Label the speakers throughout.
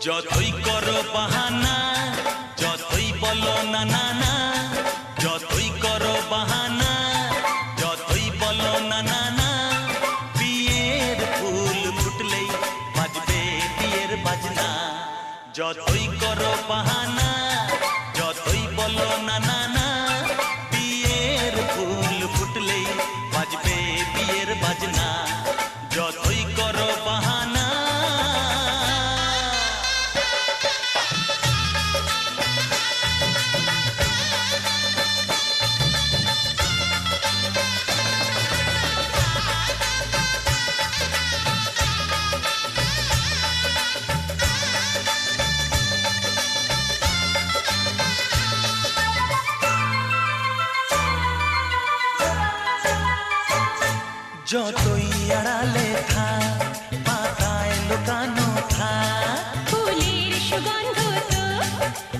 Speaker 1: যতই করো বাহানা, যতই বলো না না না, যতই করো বাহানা, যতই বলো না না না, বিয়ের ফুল ফুটলেই বাজবে বিয়ের বাজনা। যতই করো বাহানা, যতই বলো না না না, বিয়ের ফুল ফুটলেই বাজবে বিয়ের বাজনা। যতই করো বাহানা। যতই আড়ালে থাক, পাতায় লুকানো থাক,
Speaker 2: ফুলের সুগন্ধ তো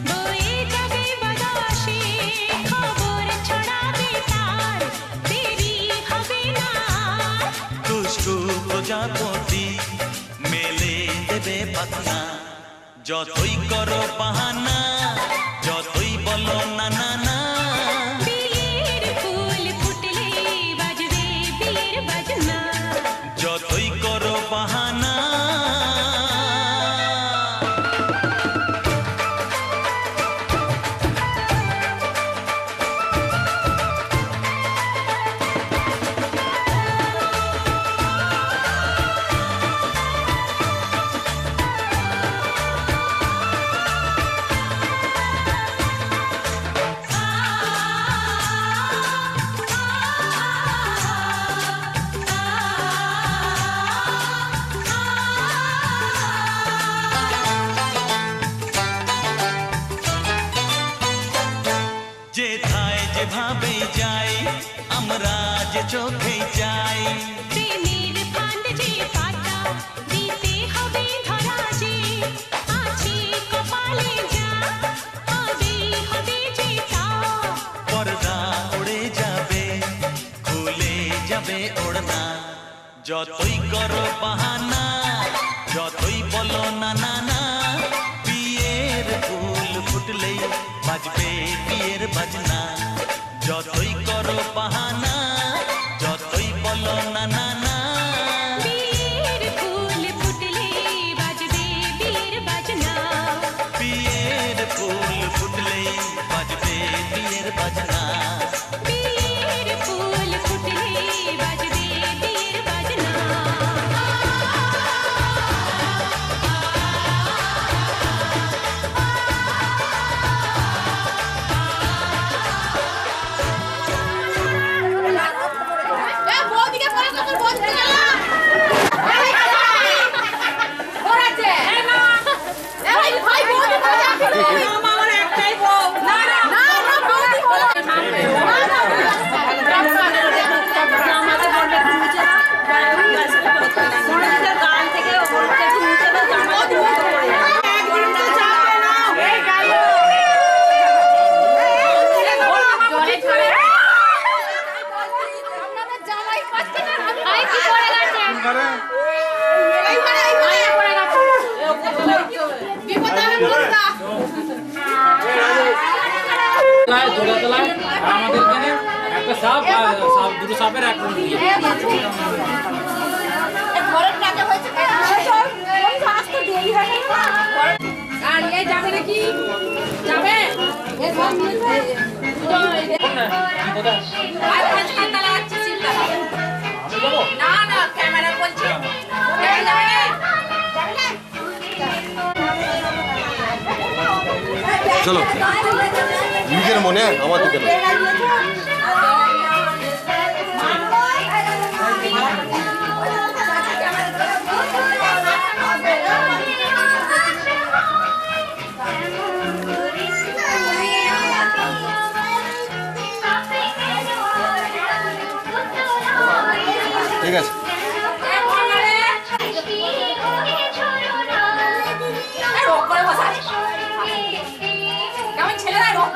Speaker 2: বয়ে যাবে বাতাসে, খবর ছড়াবে তার, দেরি হবে না।
Speaker 1: দুষ্টু প্রজাপতি মেলে দেবে পাখনা। যতই করো বাহানা, যতই বলো না না না,
Speaker 2: বিয়ের ফুল ফুটলে বাজবে বিয়ের বাজনা।
Speaker 1: যতই করো বাহানা। যেথায় যেভাবে যাই, আমরা যে চোখে যাই,
Speaker 2: প্রেমের ফান্ড যে পাতা দিতে হবে ধরা যে, আছে কপালে যা হবে হবে যে তা।
Speaker 1: পর্দা উড়ে যাবে, খুলে যাবে ওড়না। যতই করো বাহানা, যতই বলো না না না, বিয়ের ফুল ফুটলেই বাজবে বিয়ের বাজনা। যতই করো বাহানা, যতই বলো না না না,
Speaker 2: বিয়ের ফুল ফুটলে বাজবে বিয়ের বাজনা।
Speaker 1: বিয়ের ফুল ফুটলেই বাজবে বিয়ের বাজনা।
Speaker 2: বিয়ের ফুল ফুটলে বাজবে বিয়ের বাজনা।
Speaker 3: দোলাতলায় আমাদের এখানে একটা সাপ দুটো সাপের আক্রমণ
Speaker 4: যাবে নাকি যাবে কোথায়
Speaker 5: চলো নিজের মনে আমার দিকে না। ঠিক আছে
Speaker 4: কেমন ছেলেরা রোগ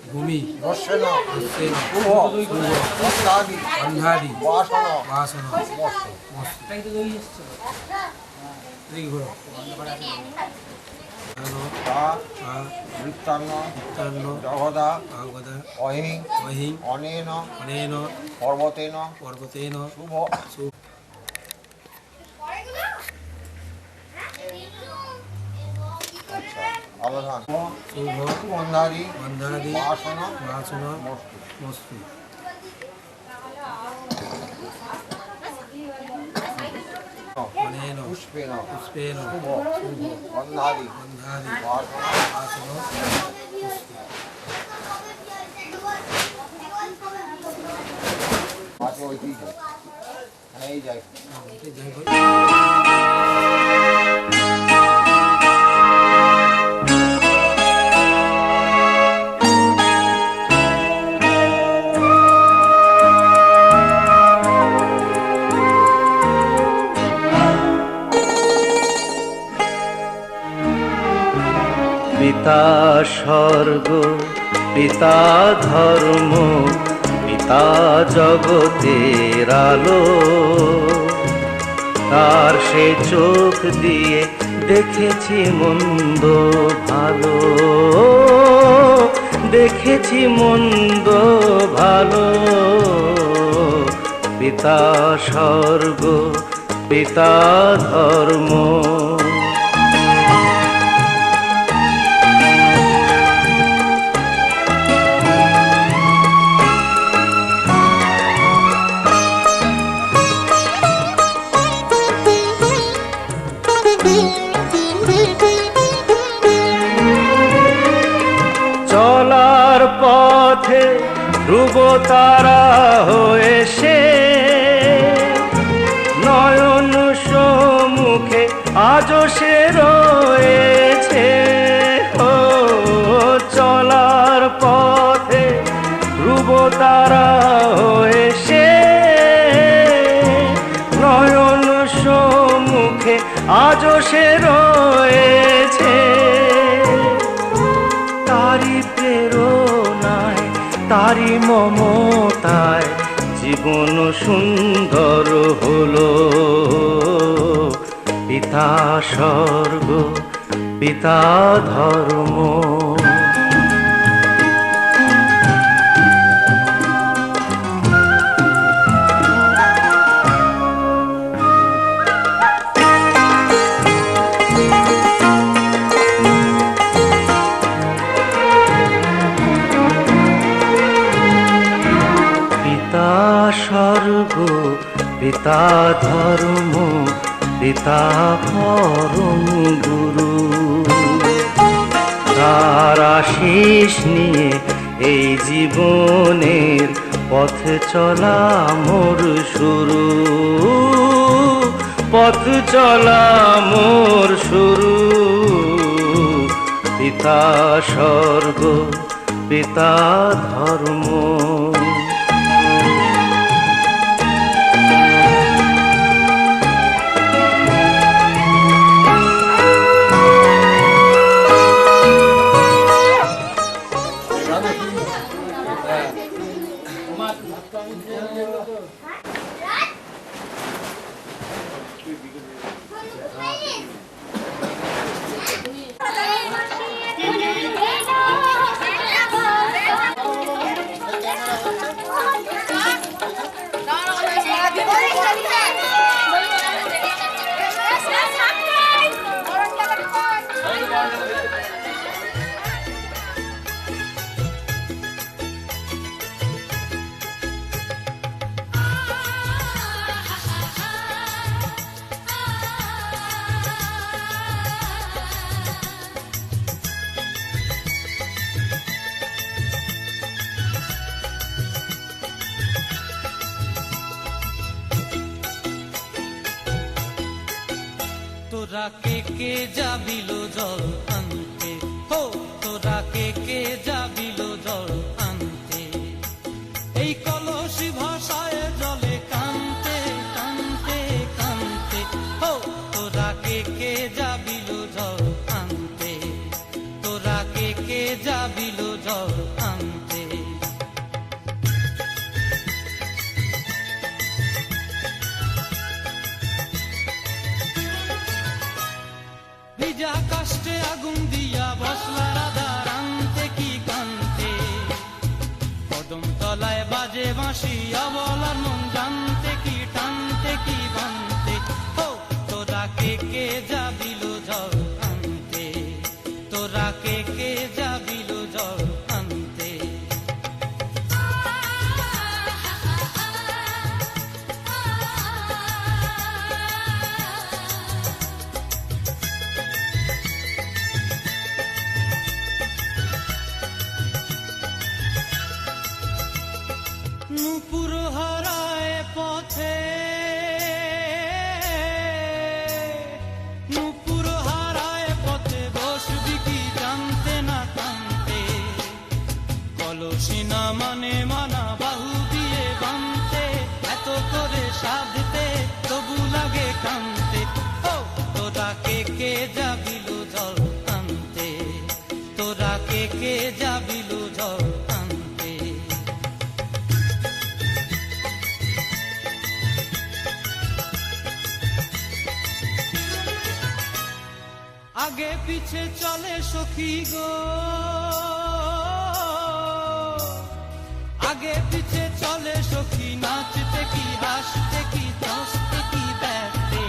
Speaker 6: ভূমি
Speaker 5: দর্শন
Speaker 6: দস্যেন
Speaker 5: শুভ অন্ধাদি
Speaker 6: অন্ধাদি
Speaker 5: বাসন
Speaker 6: বাসন
Speaker 5: বৃত্তান্ন জগদা অহিং
Speaker 6: অহিং
Speaker 5: অনেন
Speaker 6: অনেন
Speaker 5: পর্বতেন
Speaker 6: পর্বতেন
Speaker 5: শুভ আচ্ছা অবধান
Speaker 6: শুভ
Speaker 5: অন্ধাদি
Speaker 6: অন্ধাদি
Speaker 5: বাসন
Speaker 6: বাসন
Speaker 5: মস্তু
Speaker 6: মস্তু অনেন
Speaker 5: পুষ্পেন
Speaker 6: পুষ্পেন
Speaker 5: শুভ অন্ধাদি
Speaker 6: অন্ধাদি
Speaker 5: বাসন
Speaker 6: বাসন
Speaker 5: আছে ঐতিহ্য এই যায়
Speaker 1: পিতা স্বর্গ পিতা ধর্ম পিতা জগতের আলো তার সে চোখ দিয়ে দেখেছি মন্দ ভালো দেখেছি মন্দ ভালো পিতা স্বর্গ পিতা ধর্ম চলার পথে ধ্রুব তারা হয়ে সে নয়ন সম্মুখে আজও সে রয়েছে ও চলার পথে ধ্রুব তারা হয়ে সে নয়ন সম্মুখে আজও সে রয়েছে তারি প্রেরণায় তারি মমতায় জীবন সুন্দর হলো পিতা স্বর্গ পিতা ধর্ম পিতা স্বর্গ পিতা ধর্ম পিতা পরম গুরু তার আশিস নিয়ে এই জীবনের পথ চলা মোর শুরু পথ চলা মোর শুরু পিতা স্বর্গ পিতা ধর্ম
Speaker 7: তোরা কে কে যাবিল জল আনতে হো তোরা কে কে যাবিল জল আনতে এই কলসি ভাষায় জলে কানতে কানতে কানতে হো তোরা কে কে যাবিল জল আনতে তোরা কে কে যাবিল জল আনতে সাধতে তবু লাগে কানতে। ও তোরা কে কে যাবিল জল আনতে, তোরা কে কে যাবিল জল আনতে। আগে পিছে চলে সখী গো, আগে পিছে চলে সখী, নাচতে কি হাসতে কি দোস্তে কি দেখতে।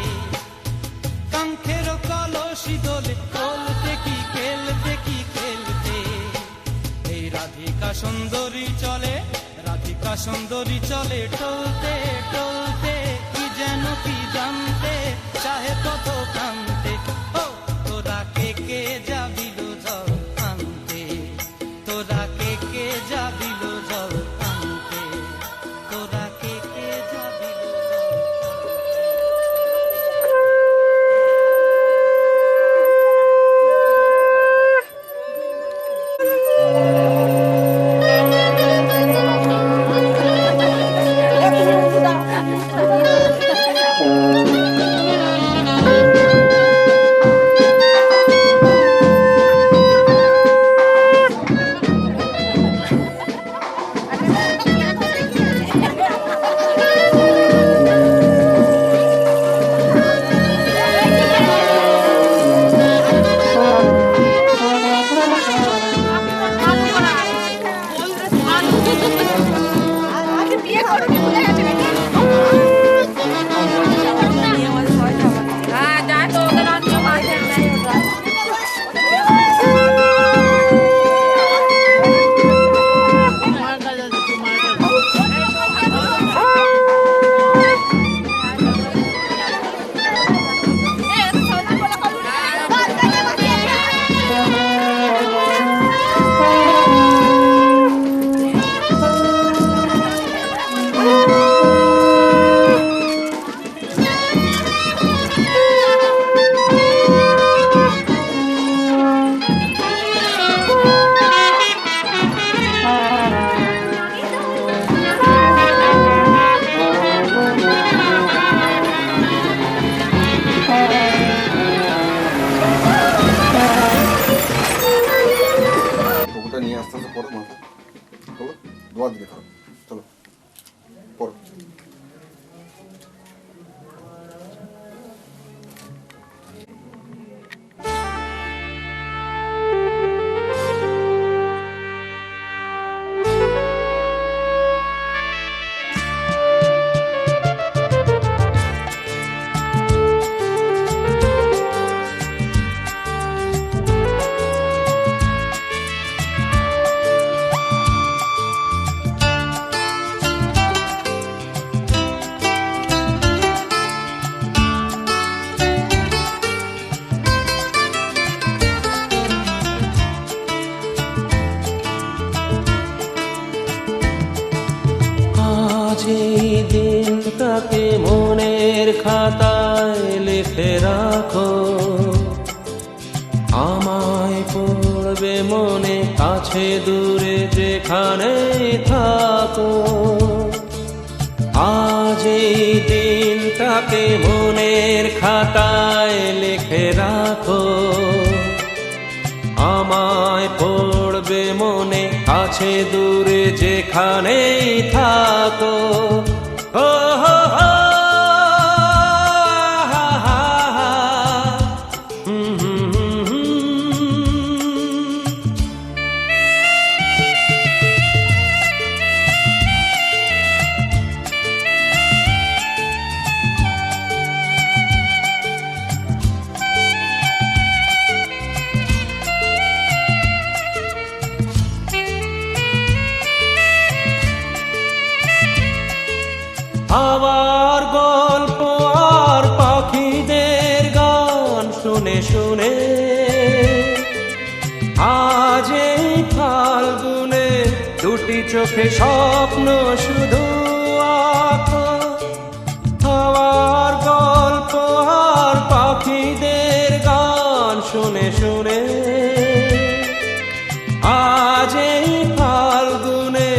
Speaker 7: কাঙ্ক্ষের কলসি দোলে চলতে কি খেলতে কি খেলতে। এই রাধিকা সুন্দরী চলে, রাধিকা সুন্দরী চলে টলতে টলতে, কি যেন কি জানতে চাহে কত কান্তে। ও তোরা কে কে যাবিল জল আনতে, তোরা কে কে যাবিল জল আনতে, তোরা কে কে যাবিল জল
Speaker 5: টুকুটা নিয়ে আস্তে আস্তে পড়ো মাথা চলো, দোয়া দিকে খাও, চলো পড়ো।
Speaker 1: এই দিনটাকে মনের খাতায় লিখে রাখো, আমায় পড়বে মনে কাছে দূরে যেখানে থাকো। আজ এই দিনটাকে মনের খাতায় লিখে রাখো, আমায় পড়বে মনে কাছে দূরে যেখানেই থাকো। ও হো হো, হা হা হা, হুম হুম হুম হুম। আবার গল্প আর পাখিদের গান শুনে শুনে আজ এই ফাল্গুনে দুটি চোখে স্বপ্ন শুধু আঁকো। আবার গল্প আর পাখিদের গান শুনে শুনে আজ এই ফাল্গুনে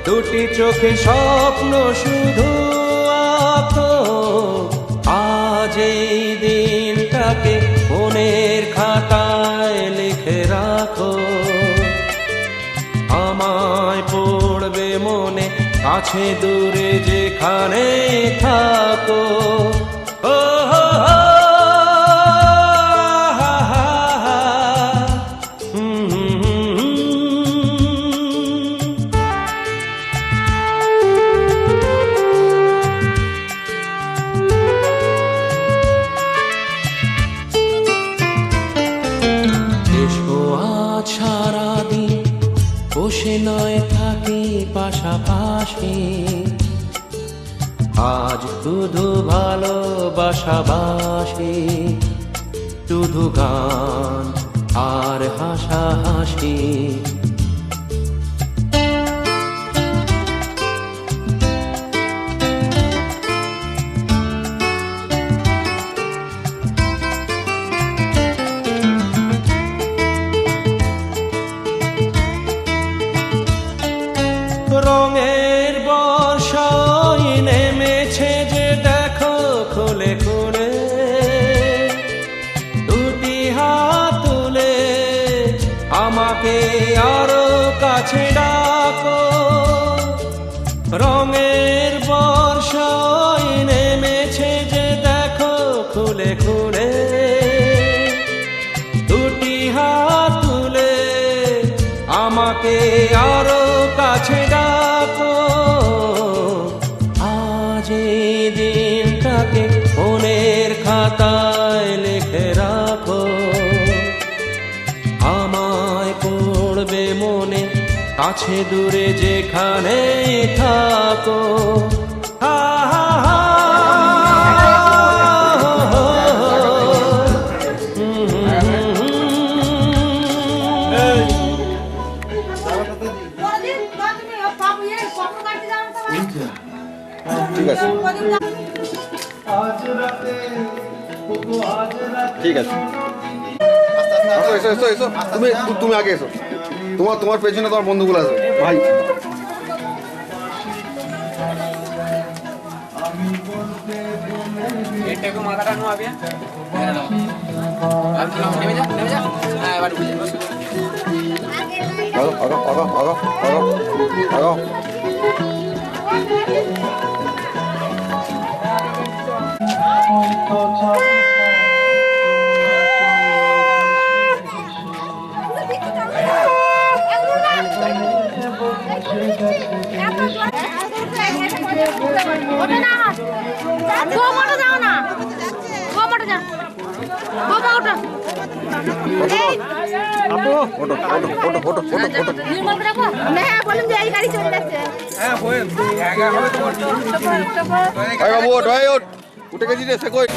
Speaker 1: দুটি চোখে স্বপ্ন শুধু আঁকো। পড়বে মনে কাছে দূরে যেখানে থাকো ও হো হো, হা হা হা, হুম, হুম, হুম। এসো আজ সারাদিন বসে নয় থাকি পাশাপাশি আজ শুধু ভালোবাসাবাসি শুধু গান আর হাসাহাসি রঙের বর্ষায় নেমেছে যে দেখো খুলে খুলে দুটি হাত তুলে আমাকে আরো কাছে ডাকো রঙের বর্ষায় নেমেছে যে দেখো খুলে খুলে দুটি হাত তুলে আমাকে আরো কাছে ডাকো আজ এই দিনটাকে মনের খাতায় লিখে রাখো আমায় পড়বে মনে কাছে দূরে যেখানে থাকো হা হা হা, হো, হো, হো, হুম, হুম, হুম।
Speaker 5: ঠিক আছে ঠিক আছে এসো এসো এসো তুমি তুমি আগে এসো তোমার পেছনে তোমার বন্ধুগুলো আসবে ভাই
Speaker 3: এটাকে মাথাটা নো আবিয়া নেমে যা হ্যাঁ এবার বুঝে
Speaker 5: আগো আগো আগো আগো আগো আগো ওটো ওটো ওটো ওটো ওটো ওটো
Speaker 4: হ্যাঁ বলুন যে এই গাড়ি চলে যাচ্ছে
Speaker 5: ভাই বাবু ওঠ ভাই ওঠ উঠে গেছি রে সে কই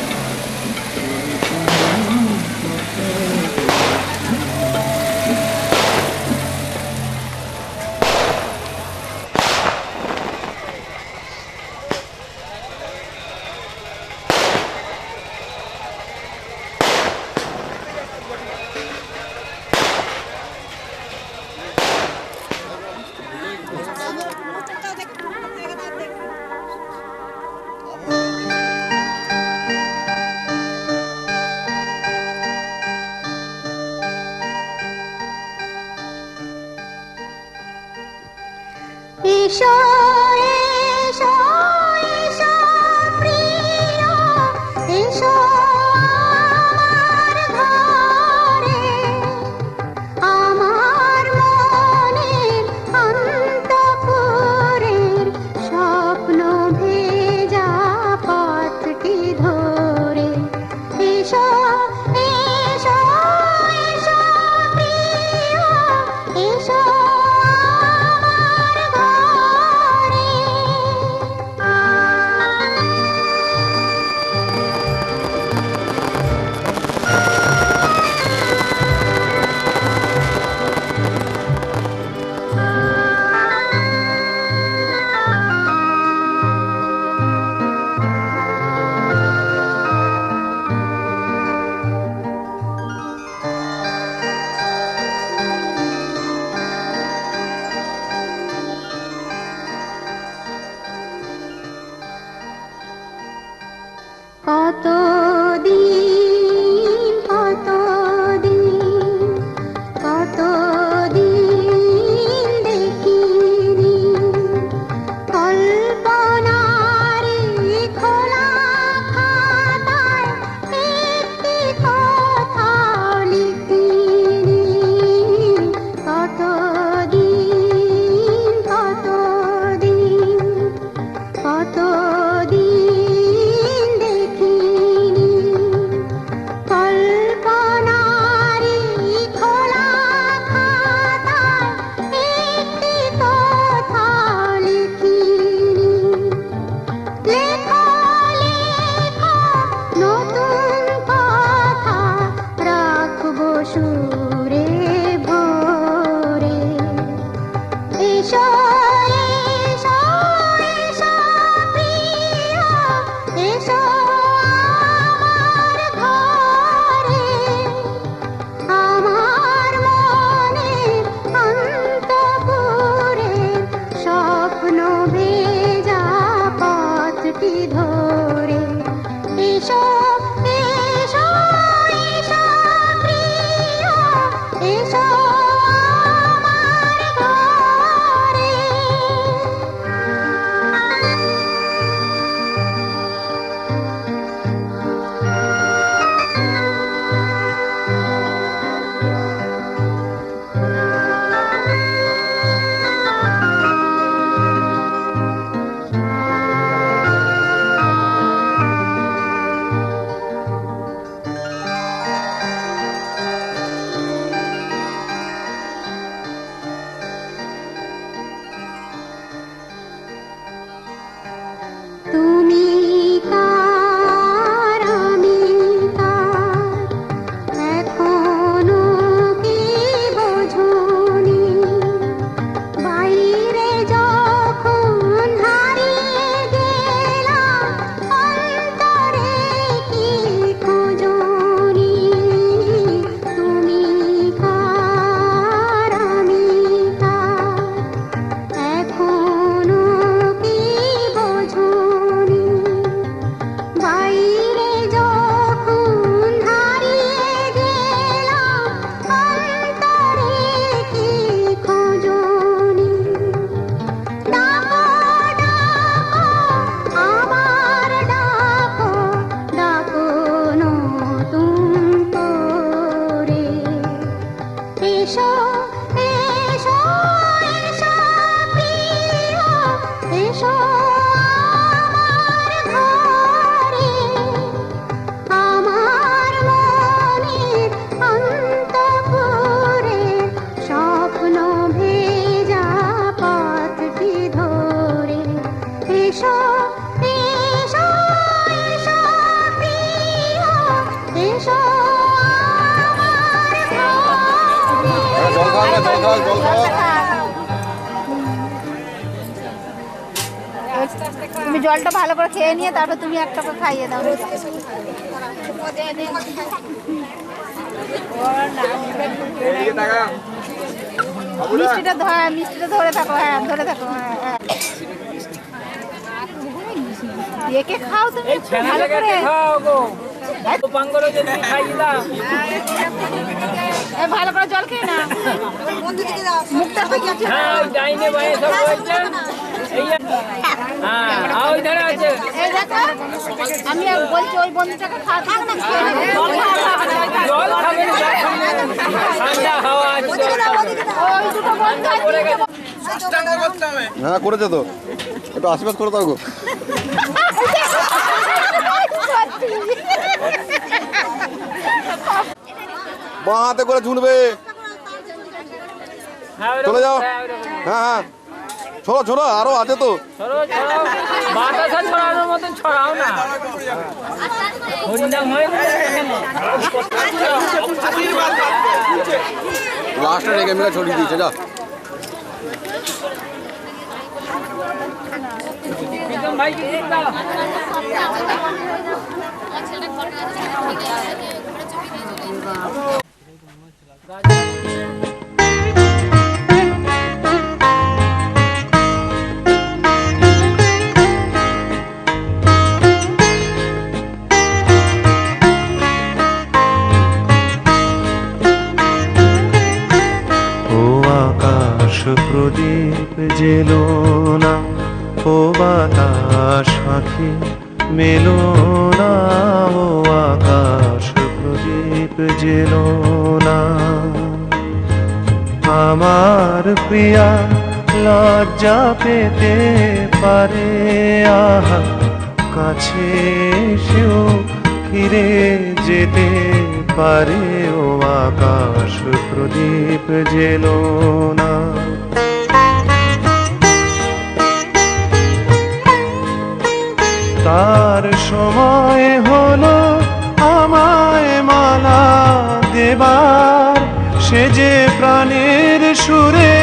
Speaker 2: এসো এসো এসো প্রিয় এসো আমার ঘরে আমার মনের অন্তঃপুরের স্বপ্ন ভেজা পথটি ধরে এসো এসো এসো প্রিয় এসো কতদিন কতদিন কতদিন দেখিনি
Speaker 5: খা জল খাওয়া।
Speaker 4: তুমি জলটা ভালো করে খেয়ে নিয়ে তারপর তুমি একটা করে খাইয়ে দাও। মিষ্টিটা ধরে থাকো, হ্যাঁ ধরে থাকো, হ্যাঁ দেখে খাও তুমি ভালো করে। ভালো করে জল খেয়ে না, মুখটা আমি বলছি ওই বন্ধুটাকে খাওয়া না,
Speaker 5: হ্যাঁ করেছে তো, একটু আশীর্বাদ করে দাও গো। বাঁ হাতে করে ঝুলবে, চলে যাও। হ্যাঁ হ্যাঁ ছোড়ো ছোড়ো, আরো আছে তো।
Speaker 3: বাতাসা ছড়ানোর মতন ছড়াও না। হরিনাম হয়
Speaker 5: লাস্টে রেখে মেরে ছড়িয়ে দিয়েছে, যা।
Speaker 3: ভাই কি দাও
Speaker 1: প্রদীপ জেলো না, ও বাতাস সাথী মেলো না, ও আকাশ প্রদীপ জেলো না। আমার প্রিয়া লজ্জা পেতে পারে, আহা কাছে এসেও ফিরে যেতে পারে, ও আকাশ প্রদীপ জেলো না। তার সময় হলো আমায় মালা দেবার, সে যে প্রাণের সুরে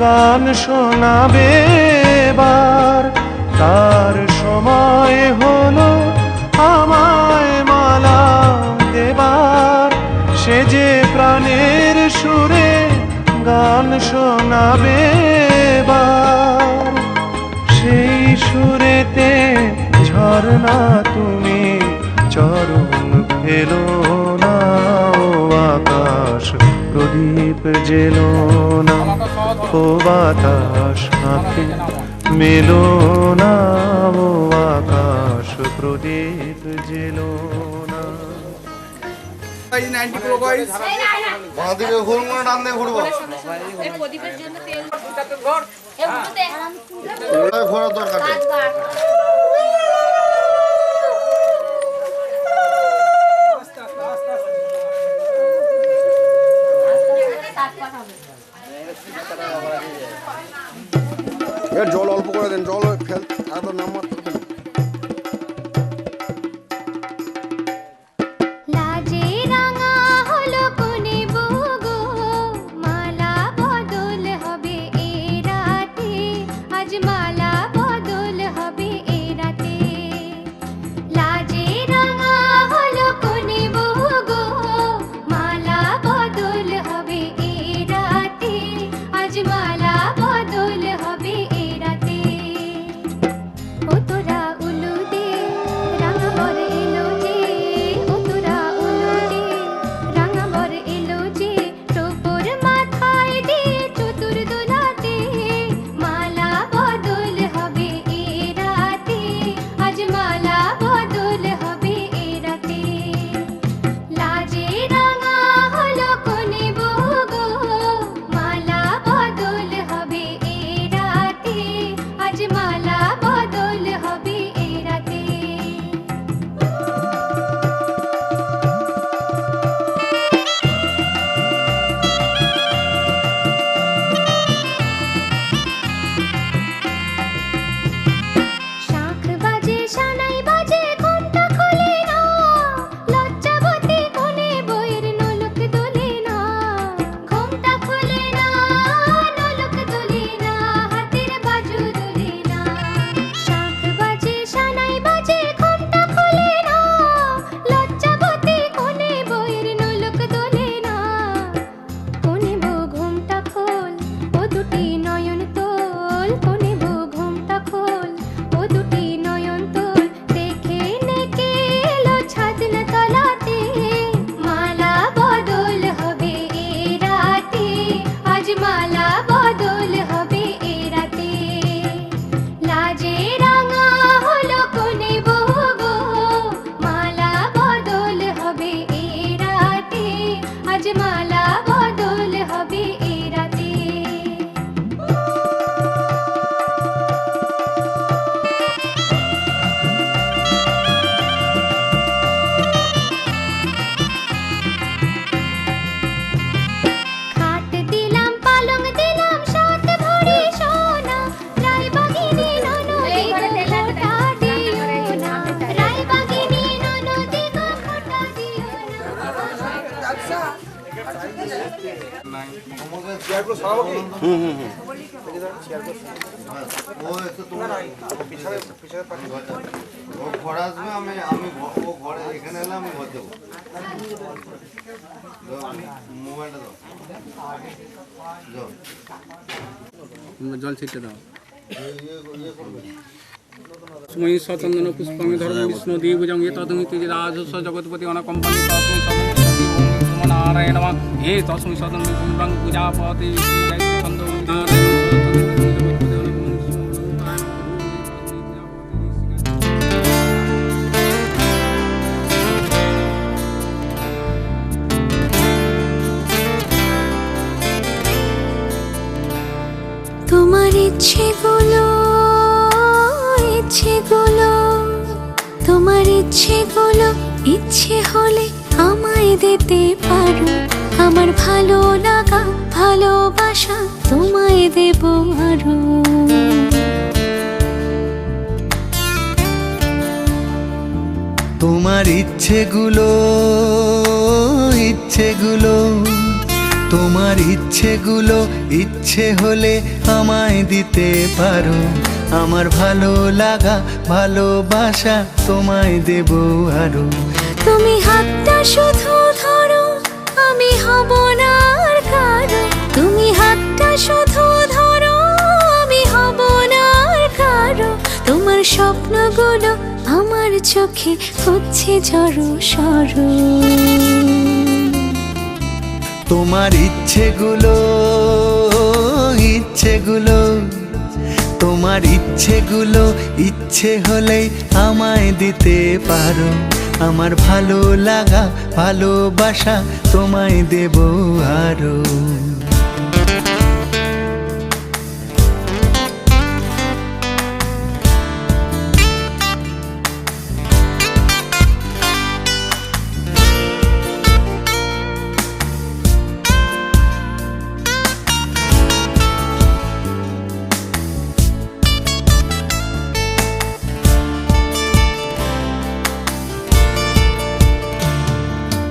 Speaker 1: গান শোনাবে এবার। তার সময় হলো আমায় মালা দেবার, সে যে প্রাণের সুরে গান শোনাবে এবার। সেই সুরেতে ঝরনা তুমি চরণ ফেলো না, ও আকাশ প্রদীপ জেলো না, ও বাতাস হাতে মেলো না, ও আকাশ প্রদীপ জেলো না।
Speaker 5: বাঁ দিকে ঘুরবো না ডান দিকে ঘুরবো? ঘোরার দরকার নেই। জল অল্প করে দেন, জল ফেল এত নাম্বার।
Speaker 2: লাজে রাঙা হলো কোনে বগো, মালা বদল হবে এ রাতে, আজ মালা বদল হবে এ
Speaker 5: ও ঘর আসবে, ও ঘরে এখানে এলে আমি ঘর দেবো। মোবাইলটা দাও।
Speaker 3: জল ছিটে দাও।
Speaker 5: ইয়ে করবে
Speaker 3: সুময়ী সচন্দন পুষ্পাঙ্গি ধর্ম বিষ্ণু দীভুজং এ তদমিতি রাজস্ব জগৎপতি অনকম্পানি তস্মৈ সদন নারায়ণ নমঃ হে তস্মৈ সদন বিষ্ণুং পূজাপতি চন্দ্র নারায়ণ
Speaker 2: তোমার ইচ্ছেগুলো তোমার ইচ্ছেগুলো ইচ্ছে হলে আমায় দিতে পারো। আমার ভালো লাগা ভালোবাসা তোমায় দেব আরো।
Speaker 7: তোমার ইচ্ছেগুলো তোমার ইচ্ছেগুলো ইচ্ছে হলে আমায় দিতে পারো। আমার ভালো লাগা ভালোবাসা তোমায় দেব আরো।
Speaker 2: তুমি হাতটা শুধু ধরো, আমি হব না আর কারো। তুমি হাতটা শুধু ধরো, আমি হব না আর কারো। তোমার স্বপ্নগুলো আমার চোখে হচ্ছে জড়ো সরো।
Speaker 7: তোমার ইচ্ছেগুলো তোমার ইচ্ছেগুলো ইচ্ছে হলেই আমায় দিতে পারো। আমার ভালো লাগা ভালোবাসা তোমায় দেব আরো।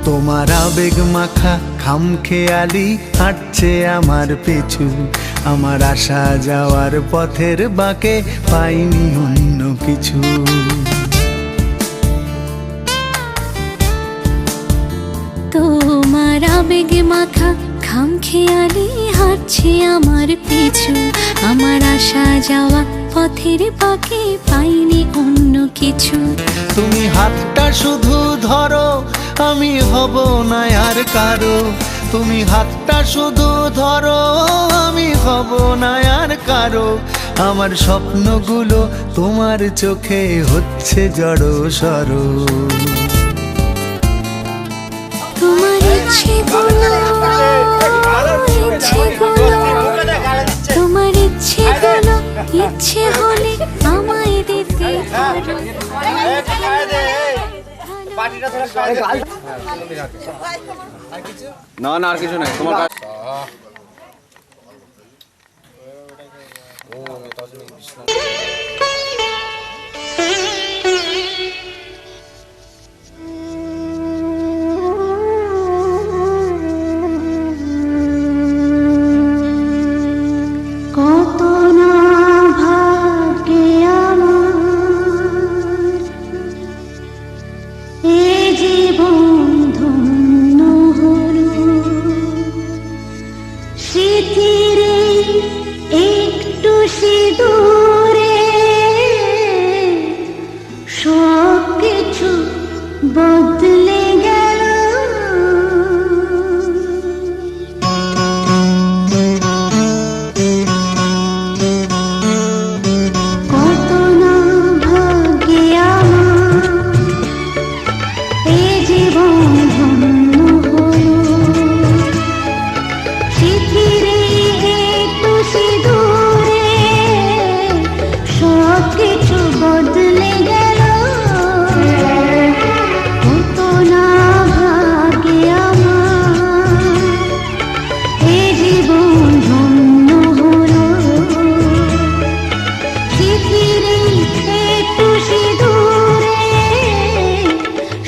Speaker 7: তোমার আবেগ মাখা খামখেয়ালি হাঁটছে আমার পিছু। আমার আসা যাওয়ার পথের বাঁকে পাইনি অন্য কিছু।
Speaker 2: তোমার আবেগ মাখা খামখেয়ালি হাঁটছে আমার পিছু। আমার আসা যাওয়া পথের বাঁকে পাইনি অন্য কিছু।
Speaker 7: তুমি হাতটা শুধু ধরো, আমি হব না আর কারো। তুমি হাতটা শুধু ধরো, আমি হব না আর কারো। আমার স্বপ্নগুলো তোমার চোখে হচ্ছে জড়ো সরো।
Speaker 2: তোমার ইচ্ছেগুলো তোমার ইচ্ছেগুলো ইচ্ছে হলে আমায় দিতে পারো।
Speaker 5: না না, আর কিছু নাই তোমার কাছে।
Speaker 2: কত না ভাগ্যে আমার এ জীবন ধন্য হলো। স্মৃতির একটু সিঁদুরে সব কিছু বদলে গেল। কত না ভাগ্যে আমার এ জীবন ধন্য হলো। স্মৃতির একটু সিঁদুরে সব কিছু বদলে গেল। কত না ভাগ্যে আমার এ জীবন ধন্য হলো। স্মৃতির একটু সিঁদুরে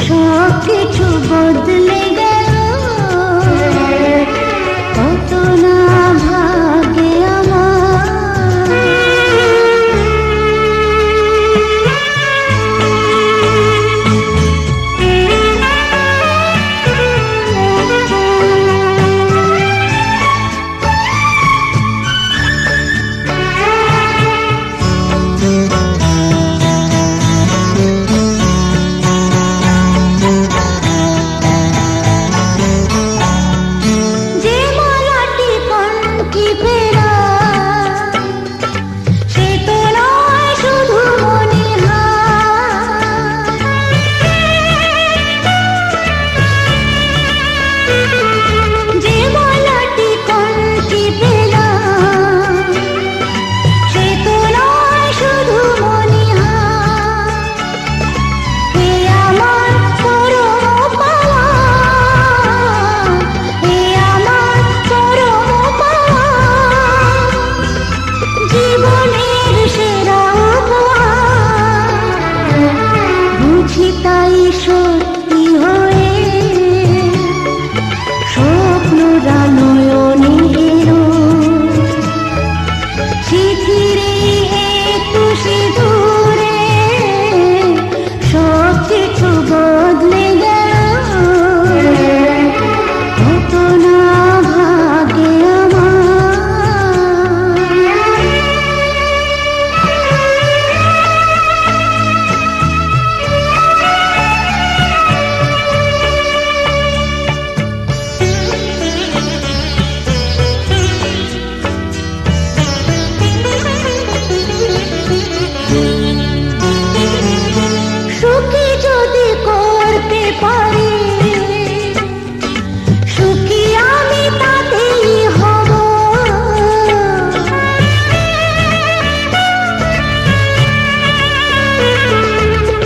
Speaker 2: সব কিছু বদলে গেল। সত্যি হয়ে স্বপ্নরা নয়নে এলো চিঠিরে একটু সিঁদুরে সব কিছু বদলে গেল কত না ভাগে আমার সুখী যদি করতে পারি সুখী আমি তাতেই হব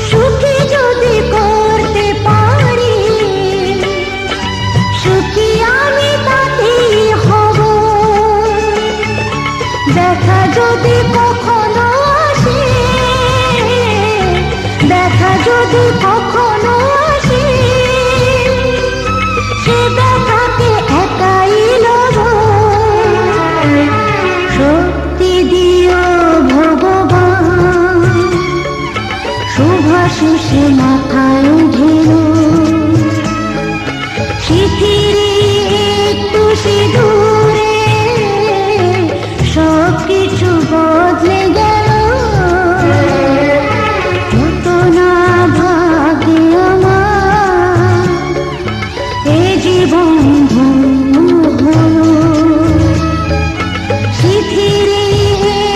Speaker 2: সুখী যদি করতে পারি সুখী আমি তাতেই হব দেখা যদি কখনো আসে দেখা যদি কখনো আসে সে দেখাকে একাই লব শক্তি দিও ভগবান শুভাশিসে মাথায় ঢেল চিঠিরে একটু সিঁদুরে সব কিছু বদলে গেল কত না ভাগে আমার এ জীবন ধন্য হলো চিঠিরে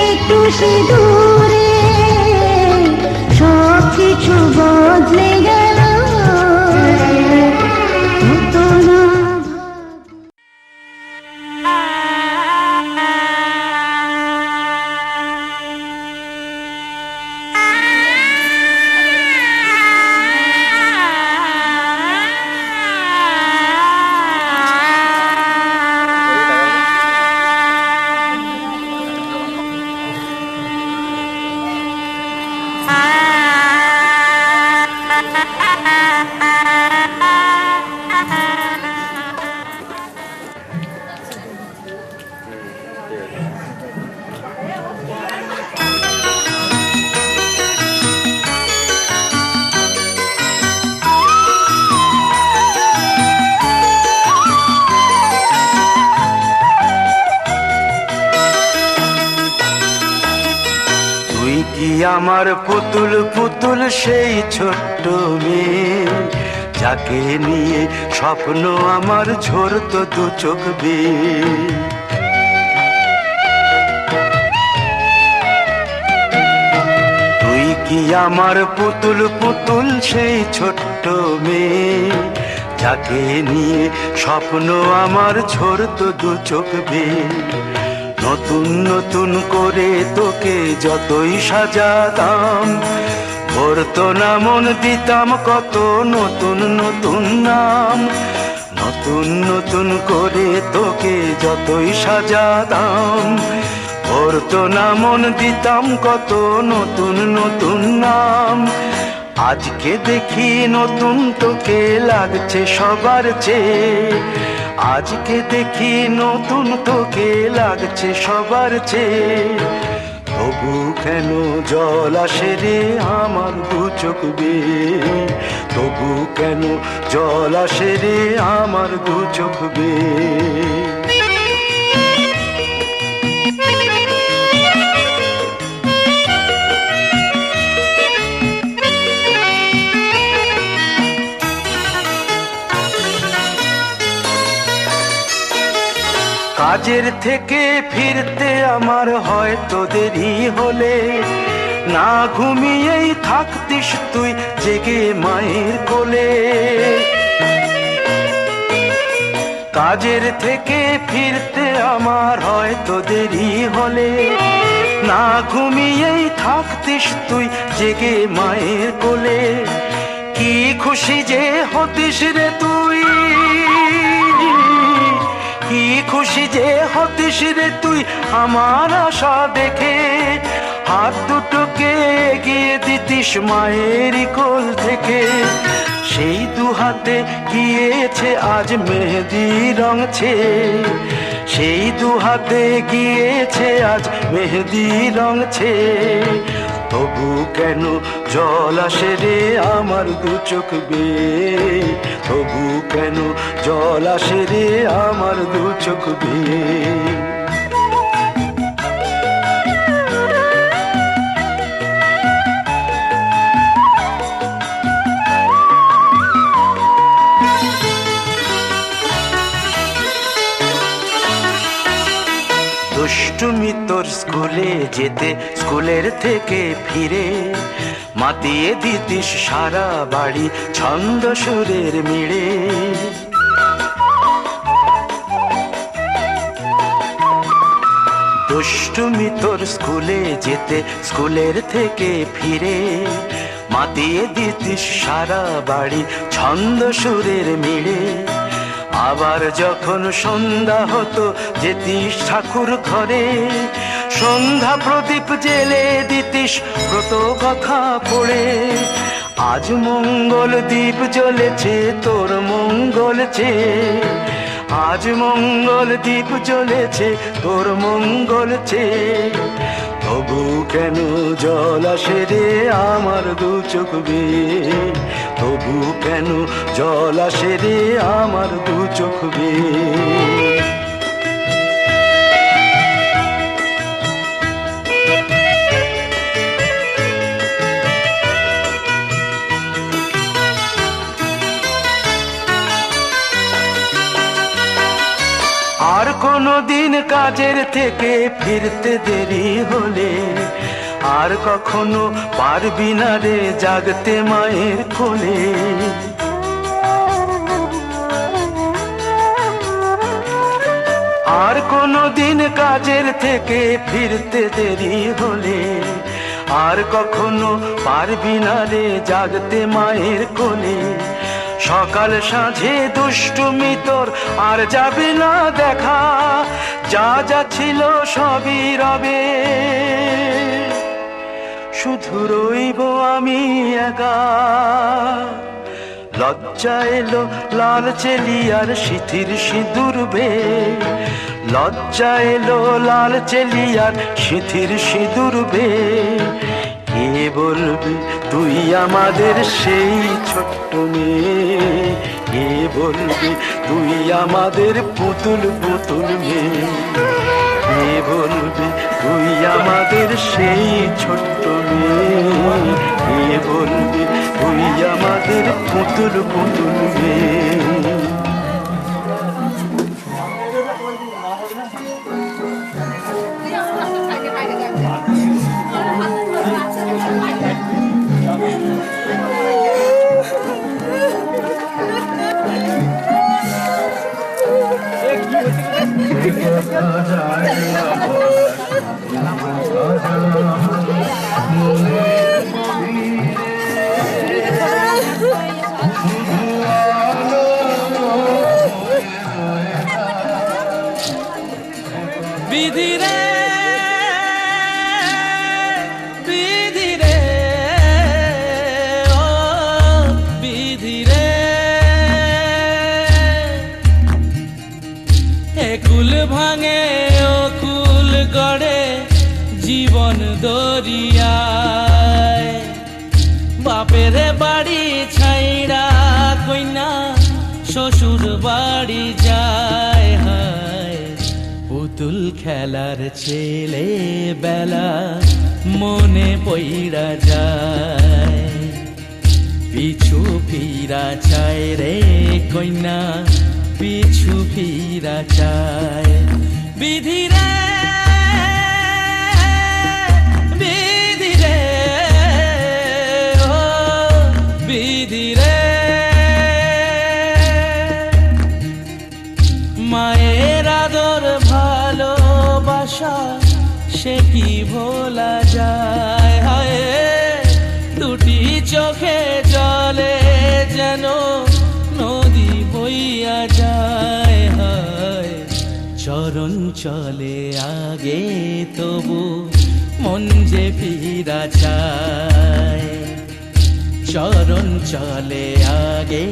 Speaker 2: একটু সিঁদুরে সব কিছু বদলে গেল কত না
Speaker 8: তুই কি আমার পুতুল পুতুল সেই ছোট্ট মেয়ে যাকে নিয়ে স্বপ্ন আমার ঝরতো দু চোখ বেয়ে তুই কি আমার পুতুল পুতুল সেই ছোট্ট মেয়ে যাকে নিয়ে স্বপ্ন আমার ঝরতো দু চোখ বেয়ে নতুন নতুন করে তোকে যতই সাজাতাম ভরতো না মন দিতাম কত নতুন নতুন নাম নতুন নতুন করে তোকে যতই সাজাতাম ভরতো না মন দিতাম কত নতুন নতুন নাম আজকে দেখি নতুন তোকে লাগছে সবার চেয়ে আজকে দেখি নতুন তোকে লাগছে সবার চেয়ে তবু কেন জল আসে রে আমার দু চোখ বেয়ে তবু কেন জল আসে রে আমার দু চোখ বেয়ে কাজের থেকে ফিরতে আমার হয়তো দেরি হলে না ঘুমিয়েই থাকতিস তুই জেগে মায়ের কোলে কাজের থেকে ফিরতে আমার হয়তো দেরি হলে না ঘুমিয়েই থাকতিস তুই জেগে মায়ের কোলে কি খুশি যে হতিস রে তুই কি খুশি যে হতিস রে তুই আমার আশা দেখে, হাত দুটোকে এগিয়ে দিতিস মায়ের কোল থেকে। সেই দু হাতে গিয়েছে আজ মেহেদি রঙছে, সেই দু হাতে গিয়েছে আজ মেহেদি রঙছে। তবু কেন জল আসে রে আমার দু চোখ বেয়ে, তবু কেন জল আসে রে আমার দু চোখ বেয়ে। দুষ্টুমি তোর স্কুলে যেতে, স্কুলের থেকে ফিরে মাতিয়ে দিতিস সারা বাড়ি ছন্দ সুরের মিড়ে। দুষ্টুমি তোর স্কুলে যেতে, স্কুলের থেকে ফিরে মাতিয়ে দিতিস সারা বাড়ি ছন্দ সুরের মিড়ে। আবার যখন সন্ধ্যা হতো যেতিস ঠাকুর ঘরে, সন্ধ্যা প্রদীপ জেলে দিতিস ব্রত কথা পড়ে। আজ মঙ্গল দ্বীপ জ্বলেছে তোর মঙ্গল চেয়ে, আজ মঙ্গল দ্বীপ জ্বলেছে তোর মঙ্গল চেয়ে। তবু কেন জল আসে রে আমার দু চোখ বেয়ে, তবু কেন জল আসে রে আমার দু চোখ বেয়ে। আর কোনো দিন কাজের থেকে ফিরতে দেরি হলে, আর কখনো পারবি না রে জাগতে মায়ের কোলে। আর কোনো দিন কাজের থেকে ফিরতে দেরি হলে, আর কখনো পারবি না রে জাগতে মায়ের কোলে। সকাল সাঁঝে দুষ্টুমি তোর আর যাবে না দেখা, যা যা ছিল সবই রবে, শুধু রইব আমি একা। লজ্জা এলো লাল চেলিয়ার সিথির সিঁদুর বে, লজ্জা এলো লাল চেলিয়ার সিথির সিঁদুর বে। কে বলবে তুই আমাদের সেই ছোট্ট মেয়ে, কে বলবে তুই আমাদের পুতুল পুতুল মেয়ে, কে বলবে তুই আমাদের সেই ছোট্ট মেয়ে, কে বলবে তুই আমাদের পুতুল পুতুল মেয়ে।
Speaker 7: বিধি রে বিধি রে ও বিধি রে, একুল ভাঙে ও কুল গড়ে জীবন দরিয়ায়। বাপের বাড়ি ছাইড়া কইনা শ্বশুর বাড়ি যায়, হায় পুতুল খেলার ছেলে বেলা মনে পইড়া যায়। পিছু ফিরা চায় রে কইনা, পিছু ফিরা চায়। বিধি রে বিধি রে ও বিধি রে, মায়ের আদর ভালোবাসা সে কি ভোলা যায়। হায় দুটি চোখে জলে যেন নদী বইয়া যায়, হায়
Speaker 1: চলে আগে তবু মন যে ফিরা চায়, চরণ চলে আগে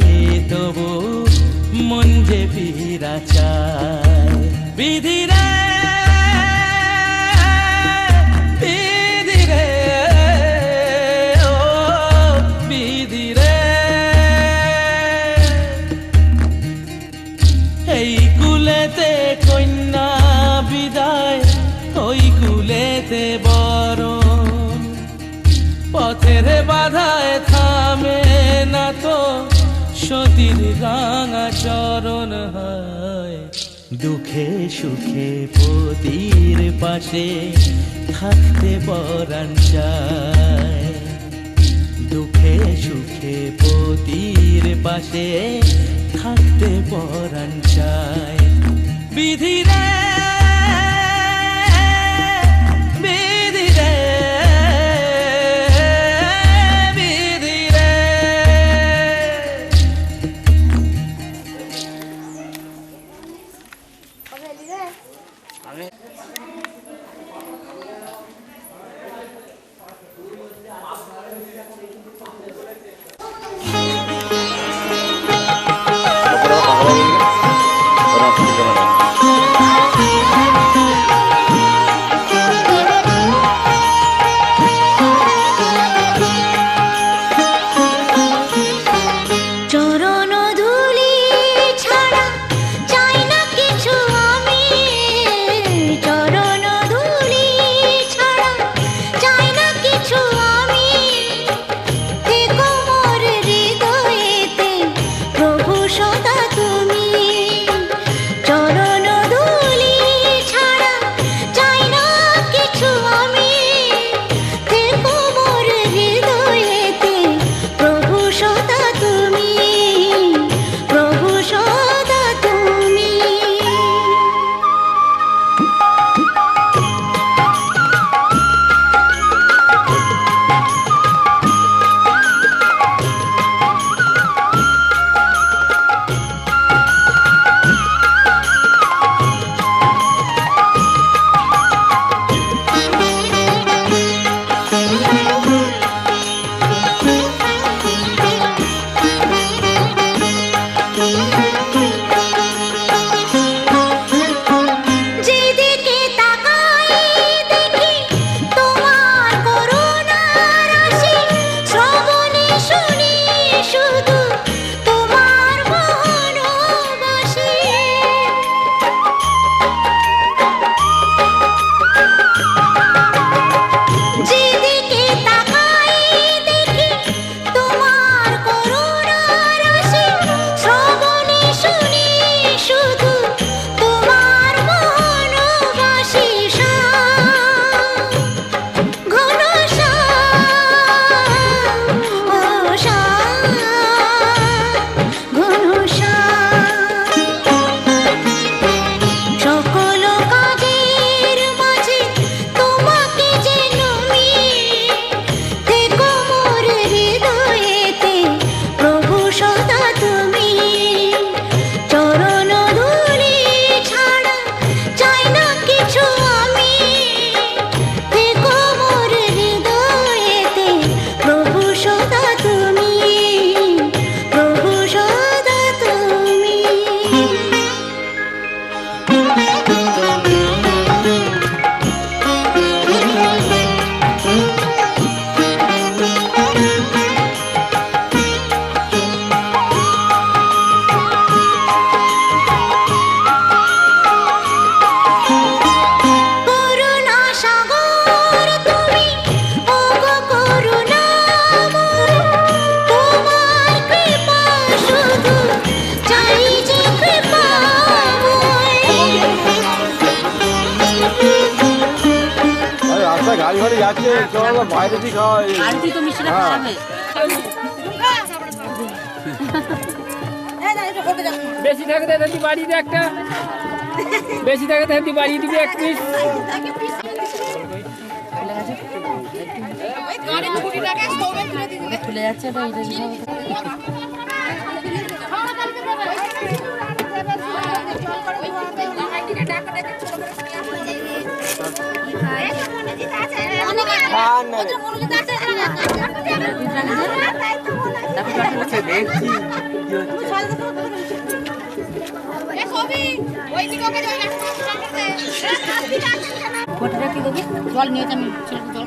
Speaker 1: তবু মন যে ফিরা চায়। বিধিরে বিধিরে ও বিধিরে, এই কুলেতে কন্যা বিদায়, ওই কুলেতে বরণ, পথের বাধায় থামে না তো সতীর রাঙা চরণ হয়। দুঃখে সুখে পতির পাশে থাকতে পরাণ চায়, দুঃখে সুখে পতির পাশে থাকতে পরাণ চায়। বিধিরে বিধিরে বিধিরে,
Speaker 2: চরণ ধুলি ছাড়া চাই না কিছু আমি, চরণ ধুলি ছাড়া চাই না কিছু আমি, থেকো মোর হৃদয়েতে প্রভু সদা তুমি। চরণ ধুলি ছাড়া চাই না কিছু আমি, থেকো মোর হৃদয়েতে প্রভু সদা তুমি, প্রভু সদা তুমি। যেদিকে তাকাই দেখি তোমার করুণার রাশি, শ্রবণে শুনি শুধু তোমার মনোবাসী। যেদিকে তাকাই দেখি তোমার করুণার রাশি, শ্রবণে শুনি শুধু তোমার মনোবাসী। ঘন সকল কাজের মাঝে তোমাকে যেন আমি, থেকো মোর হৃদয়েতে প্রভু সদা তুমি। চরণ ধুলি ছাড়া চাই না কিছু আমি, থেকো মোর হৃদয়েতে প্রভু সদা তুমি, প্রভু সদা তুমি। করুণা সাগর তুমি, ওগো করুণাময়, তোমার কৃপা শুধু চাই যে কৃপাময়।
Speaker 5: রাস্তায় গাড়ি ফাড়ি যাচ্ছে, চলো বাইরে দিয়ে খাওয়া।
Speaker 3: বেশি থাকে দাদি বাড়ি দিয়ে একটা, বেশি থাকে দাদি বাড়ি দিবি এক পিস।
Speaker 4: খুলে যাচ্ছে তো এটা জল নিয়ে আমি জল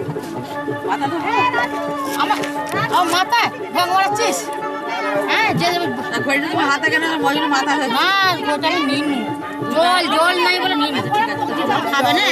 Speaker 4: আমার মাথা ভাঙ মারাচ্ছিস। হ্যাঁ যে হাতে কেন মাথা না ওটা আমি নিইনি। জল নাই বলে নিয়ে নিতে। ঠিক আছে জল খাবে না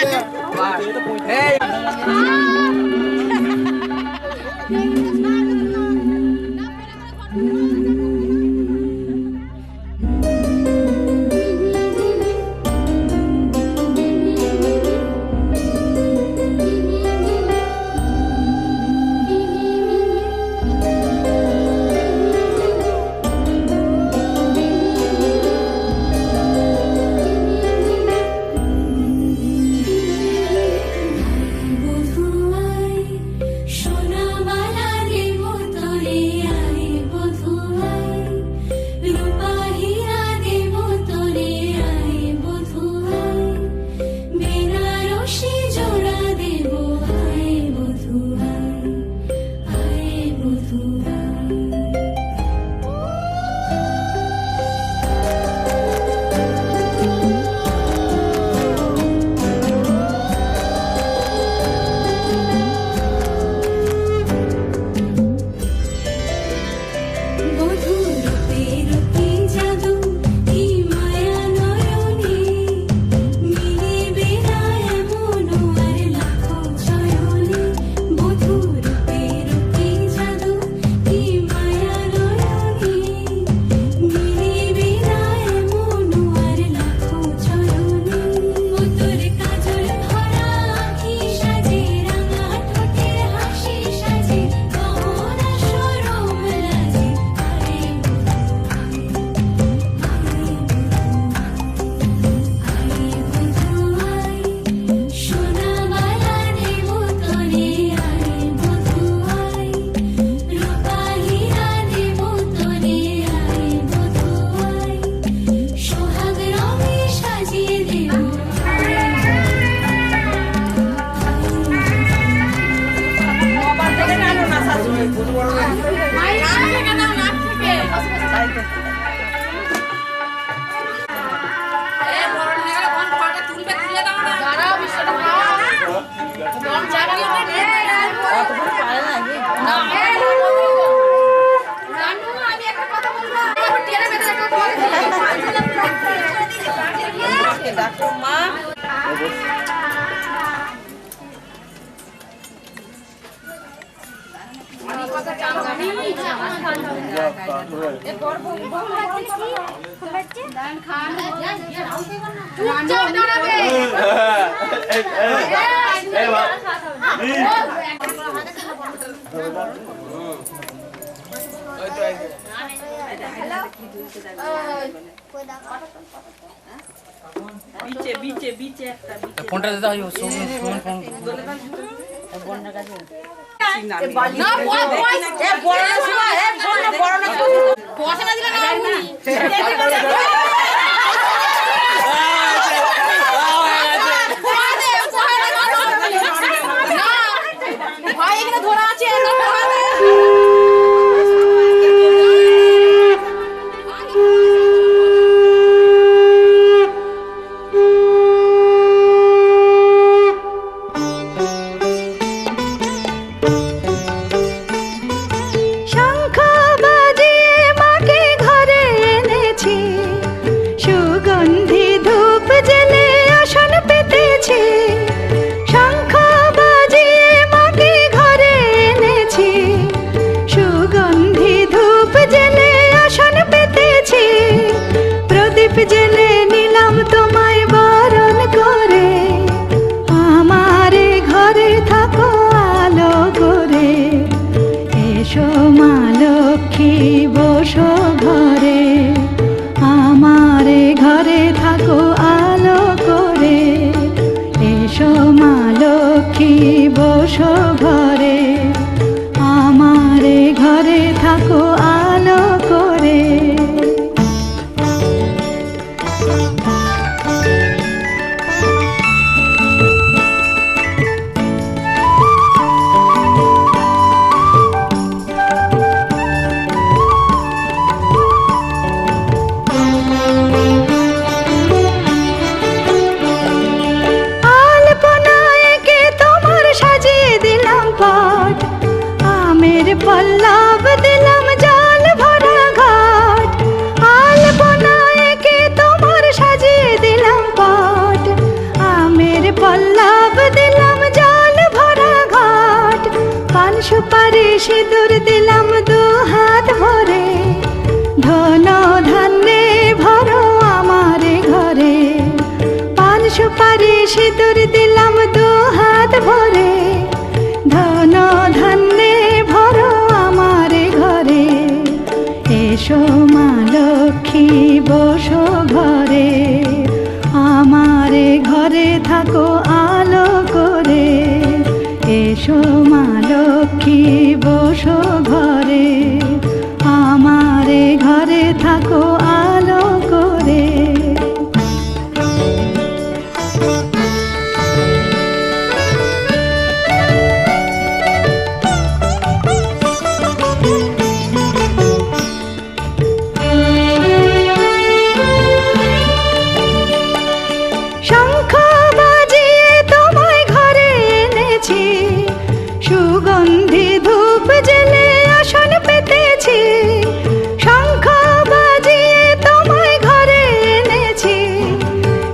Speaker 3: ফোনটা দিতে হয় সুমন ফোন
Speaker 4: পয়সা দিলে ভাই এখানে ধরা আছে
Speaker 2: জেলে নিলাম তোমায় বরণ করে, আমারে ঘরে থাকো আলো করে, এসো মা লক্ষ্মী বসো ঘরে, আমারে ঘরে থাকো আলো করে, এসো মা লক্ষ্মী বসো ঘরে, আমারে ঘরে থাকো আলো করে। তোমারে সিঁদুর দিলাম দু হাত ভরে, ধন ধান্যে ভরো আমার ঘরে। এসো মা লক্ষ্মী বসো ঘরে, আমার ঘরে থাকো আলো করে। এসো মা লক্ষ্মী বসো ঘরে, আমার ঘরে থাকো আলো করে। শঙ্খ বাজিয়ে তোমায় ঘরে এনেছি, সুগন্ধি ধূপ জেলে আসন পেতেছি। শঙ্খ বাজিয়ে তোমায় ঘরে এনেছি,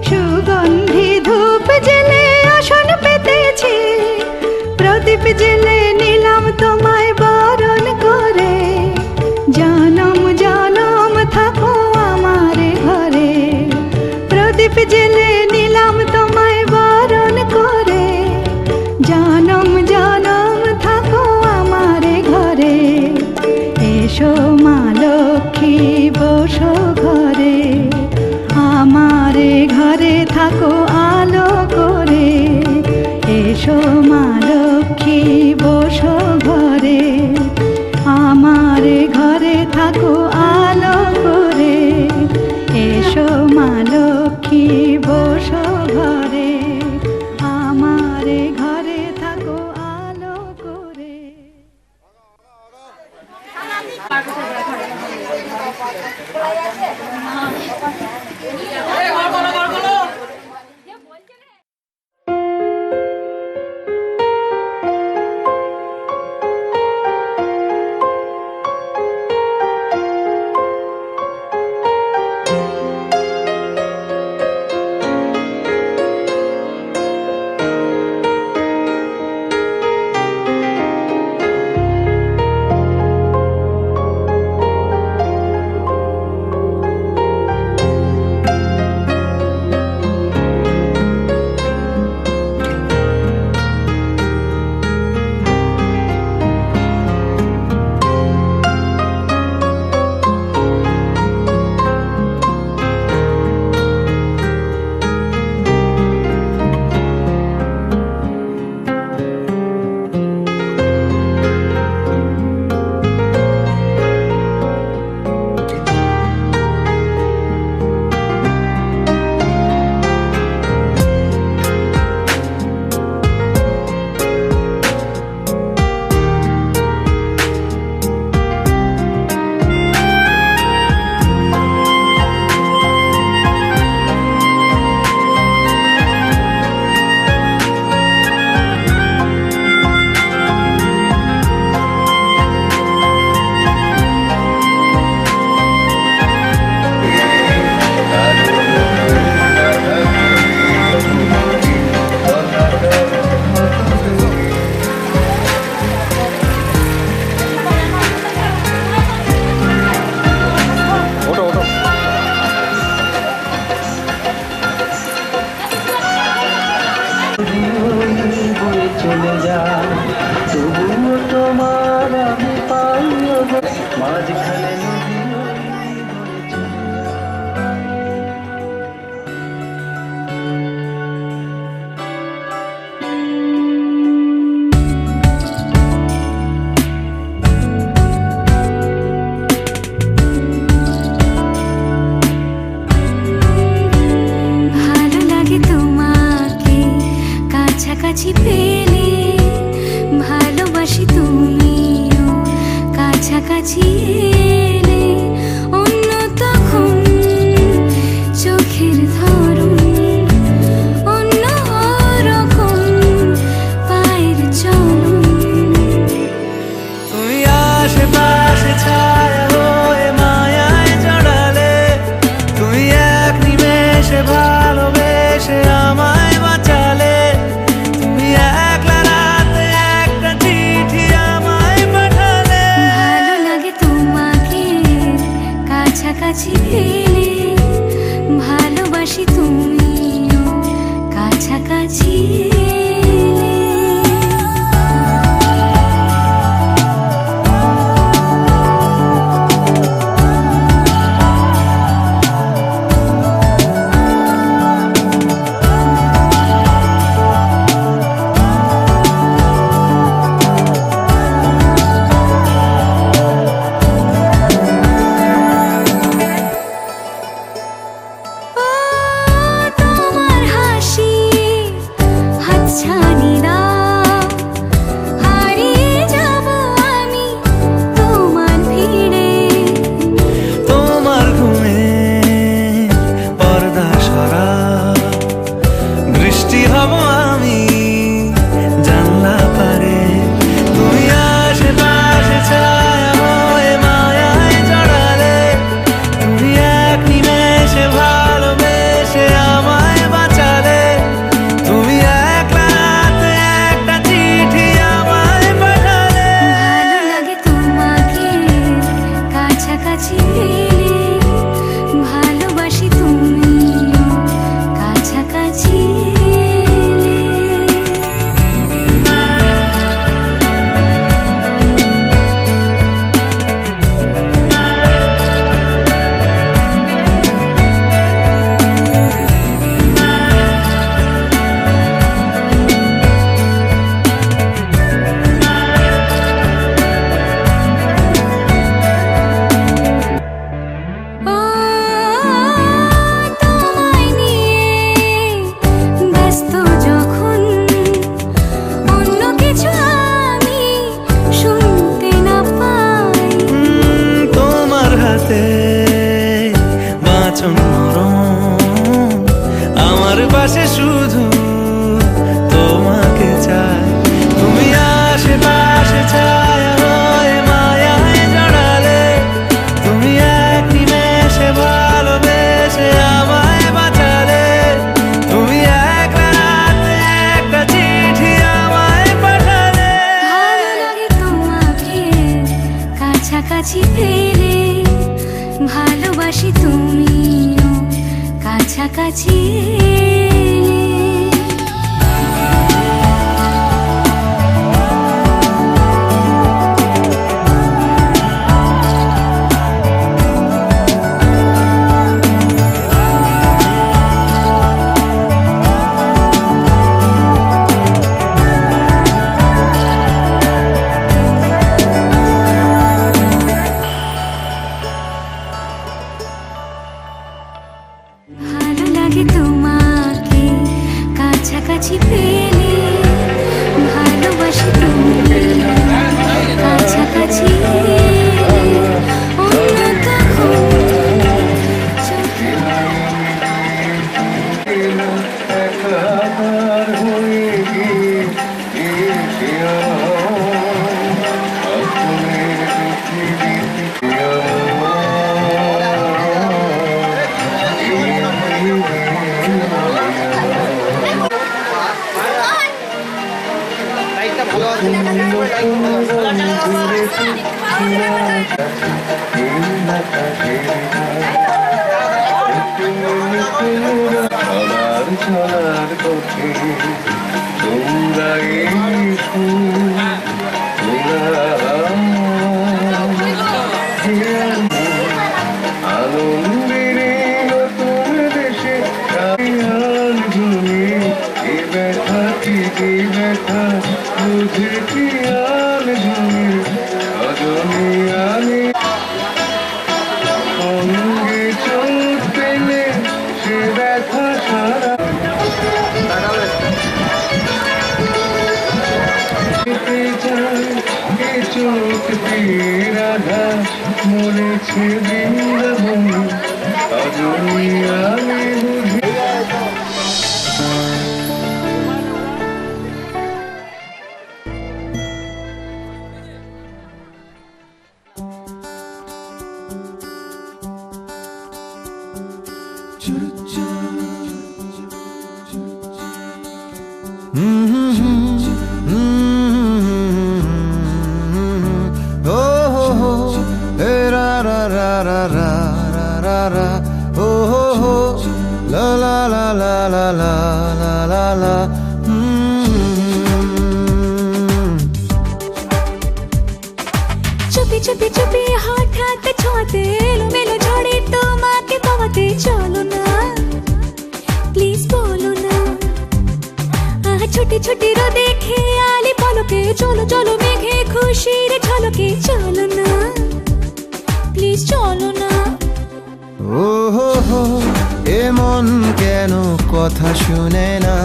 Speaker 2: সুগন্ধি ধূপ জেলে আসন পেতেছি। প্রদীপ জেলে নিলাম তোমায় বরণ করে, জনম জনম থাকো আমার ঘরে। প্রদীপ জেলে নিলাম তোমায় বরণ করে, জনম জনম থাকো আমার ঘরে। এসো মা লক্ষ্মী বসো ঘরে, আমার ঘরে থাকো আলো করে। এসো মা লক্ষ্মী বসো ঘরে, আমার ঘরে থাকো আলো করে। এসো মা লক্ষ্মী বসো ঘরে, আমার ঘরে থাকো আলো করে।
Speaker 8: চলে যায় তবুও তোমার আমি পাই মাঝখানে নদী
Speaker 2: ভালো লাগে তোমাকে কাছাকাছি পেলে, ভালোবাসি তুমিও কাছাকাছি এলে। অন্য তখন চোখের ধরন, অন্য রকম পায়ের চলন।
Speaker 7: তুমি আশেপাশে ছায়া হয়ে মায়ায় জড়ালে, তুমি এক নিমেষে ভালোবেসে আমায় বাঁচালে। তুমি একলা রাতে একটা চিঠি আমায় পাঠালে।
Speaker 2: ভালো লাগে তোমাকে কাছাকাছি পেলে, ভালোবাসি তুমিও কাছাকাছি কাছাকাছি তোমার হাসি হাতছানি দাও, হারিয়ে যাব আমি তোমার ভিড়ে।
Speaker 7: তোমার ঘুমে পর্দা সরা, বৃষ্টি হব আমি জানলা পারে। তুমি আশেপাশে ছায়া হয়ে মায়ায় জড়ালে, তুমি এক নিমেষে ভালোবেসে আমায় বাঁচালে। তুমি একলা রাতে একটা চিঠি আমায় পাঠালে।
Speaker 2: ভালো লাগে তোমাকে কাছাকাছি পেলে, ভালোবাসি তুমিও কাছাকাছি এলে। ও তোমায় নিয়ে ব্যস্ত যখন, অন্য কিছু আমি শুনতে না পাই।
Speaker 7: তোমার হাতে বাঁচন নরম, আমার পাশে শুধু তোমাকে চাই। তুমি আশেপাশে ছায়া হয়ে মায়ায় জড়ালে, তুমি এক নিমেষে ভালোবেসে আমায় বাঁচালে। তুমি এক রাতে একটা চিঠি আমায় পাঠালে।
Speaker 2: ভালো লাগে তোমাকে কাছাকাছি পেলে, ভালোবাসি তুমিও কাছাকাছি এলে। ভালো লাগে তোমাকে কাছাকাছি পেলে, ভালোবাসি তুমিও কাছাকাছি এলে। অন্য কখন চোখে
Speaker 8: আমার চলার পথে তোমরা এসো, তোমরা আনন্দের নতুন দেশে আল ঝুলে। এ ব্যথা কি যে ব্যথা বুঝে কি আল ঝুলে। সজনে আমি সঙ্গে চোখ পেলে সে ব্যথা সারা চোখ দিয়ে রাধা মরেছে বৃন্দাবন। সজনে আমি বুঝি
Speaker 1: লা লা লা লা লা লা লা লা লা
Speaker 2: চুপি চুপি চুপি হঠাৎ ছোঁয়াতে এলোমেলো ঝড়ে তোমাকে পাওয়াতে চলো না প্লিজ বলো না ছোটি ছোটি রোদে খেয়ালি পলকে চলো চলো মেঘে খুশির ঝলকে চলো না প্লিজ চলো না
Speaker 1: ও হো হো এমন কেন কথা শুনে না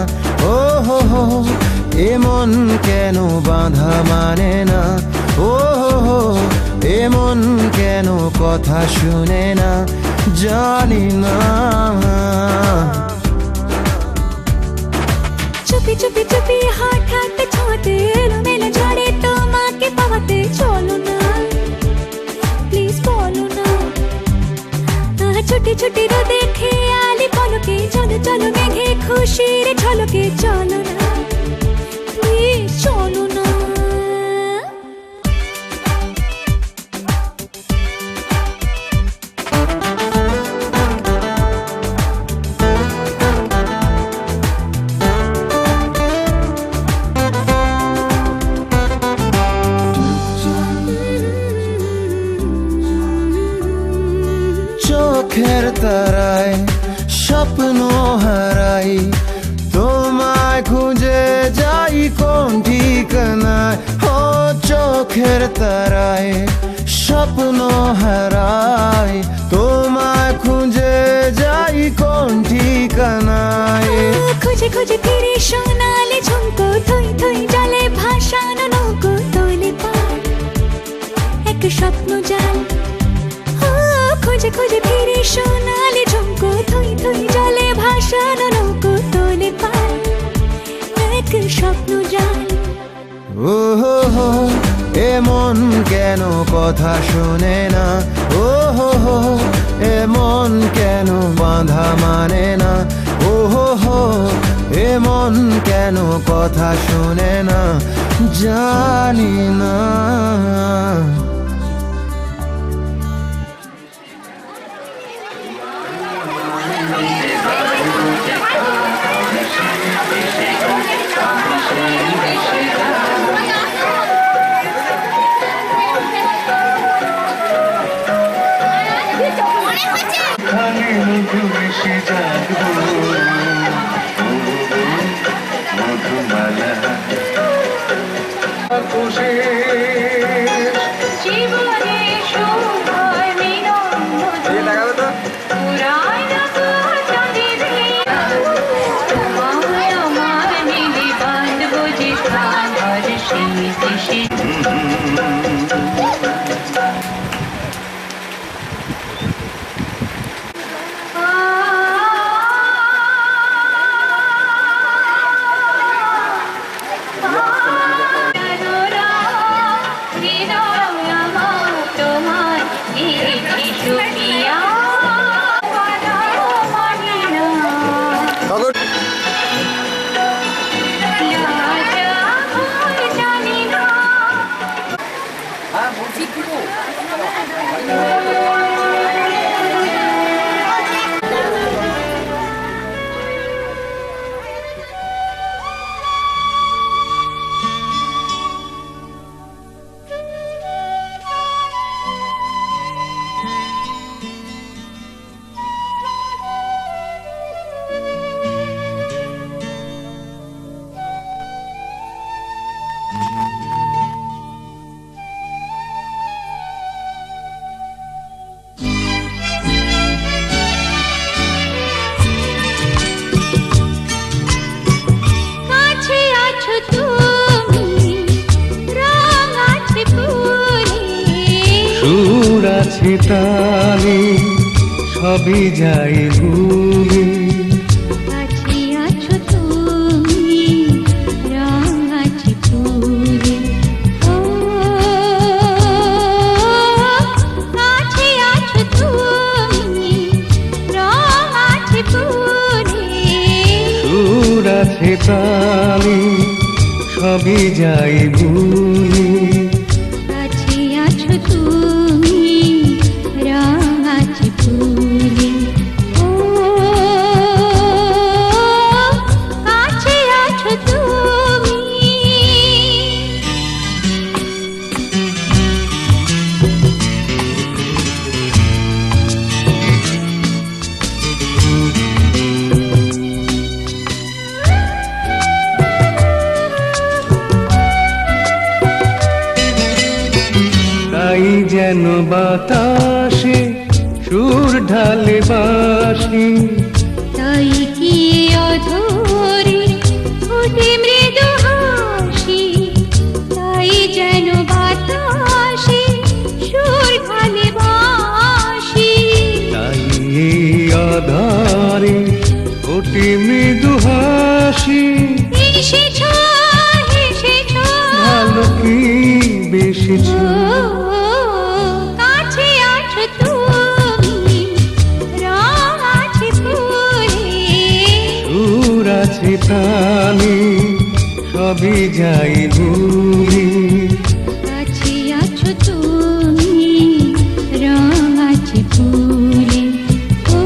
Speaker 1: ও হো হো এমন কেন বাঁধা মানে না ও হো হো এমন কেন কথা শুনে না জানি না
Speaker 2: চুপি চুপি চুপি হঠাৎ ছোঁয়াতে এলোমেলো ঝড়ে তোমাকে পাওয়াতে চলো না প্লিজ বলো না ছোটি ছোটি রোদে খেয়ালি পলকে চলো চলো মেঘে খুশির ঝলকে চলো না প্লিজ চলো না
Speaker 1: চোখের তারায় স্বপ্ন হারাই তোমায় খুঁজে যাই কোন ঠিকানায় ও চোখের তারায় স্বপ্ন হারাই তোমায় খুঁজে যাই কোন ঠিকানায়
Speaker 2: খুঁজে খুঁজে ফিরে সোনালি ঝুমকো থই থই জলে ভাসানো নৌকো তোলে পার এক স্বপ্ন জাল খুঁজে খুঁজে ফিরে সোনালি ঝুমকো থই থই জলে ভাসানো নৌকো তোলে পার এক স্বপ্ন জাল
Speaker 1: ও হো হো এমন কেন কথা শোনে না ও হো হো এমন কেন বাঁধা মানে না ও হো হো এমন কেন কথা শোনে না জানি না সুর আছে তালে সবই যাই ভুলে
Speaker 2: কাছে আছো তুমি রং আছে ফুলে ও কাছে আছো তুমি রং আছে ফুলে
Speaker 1: সুর আছে তালে সবই যাই ভুলে
Speaker 2: কাছে আছো তুমি রং আছে ফুলে ও
Speaker 8: ভালোবাসি।
Speaker 2: তাই কি অধরে ফুটে মৃদু হাসি, তাই যেন বাতাসে সুর ঢালে বাঁশি।
Speaker 8: তাই এই আধারে ওঠে মৃদু হাসি।
Speaker 2: এসেছ এসেছ
Speaker 8: ভালো কি বেশিছ,
Speaker 2: কাছে আছো তুমি, রং আছে ফুলে,
Speaker 8: সুর আছে প্রাণে, সবই যাই ভুলি।
Speaker 2: কাছে আছো তুমি, রং আছে ফুলে, ও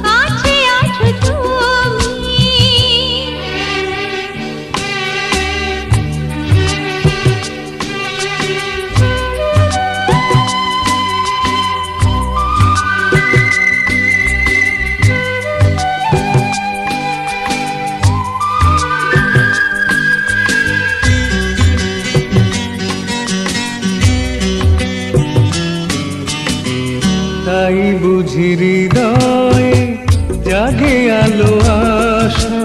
Speaker 2: কাছে আছো তুমি।
Speaker 8: তাই বুঝি হৃদয়ে জাগে আলো আশা।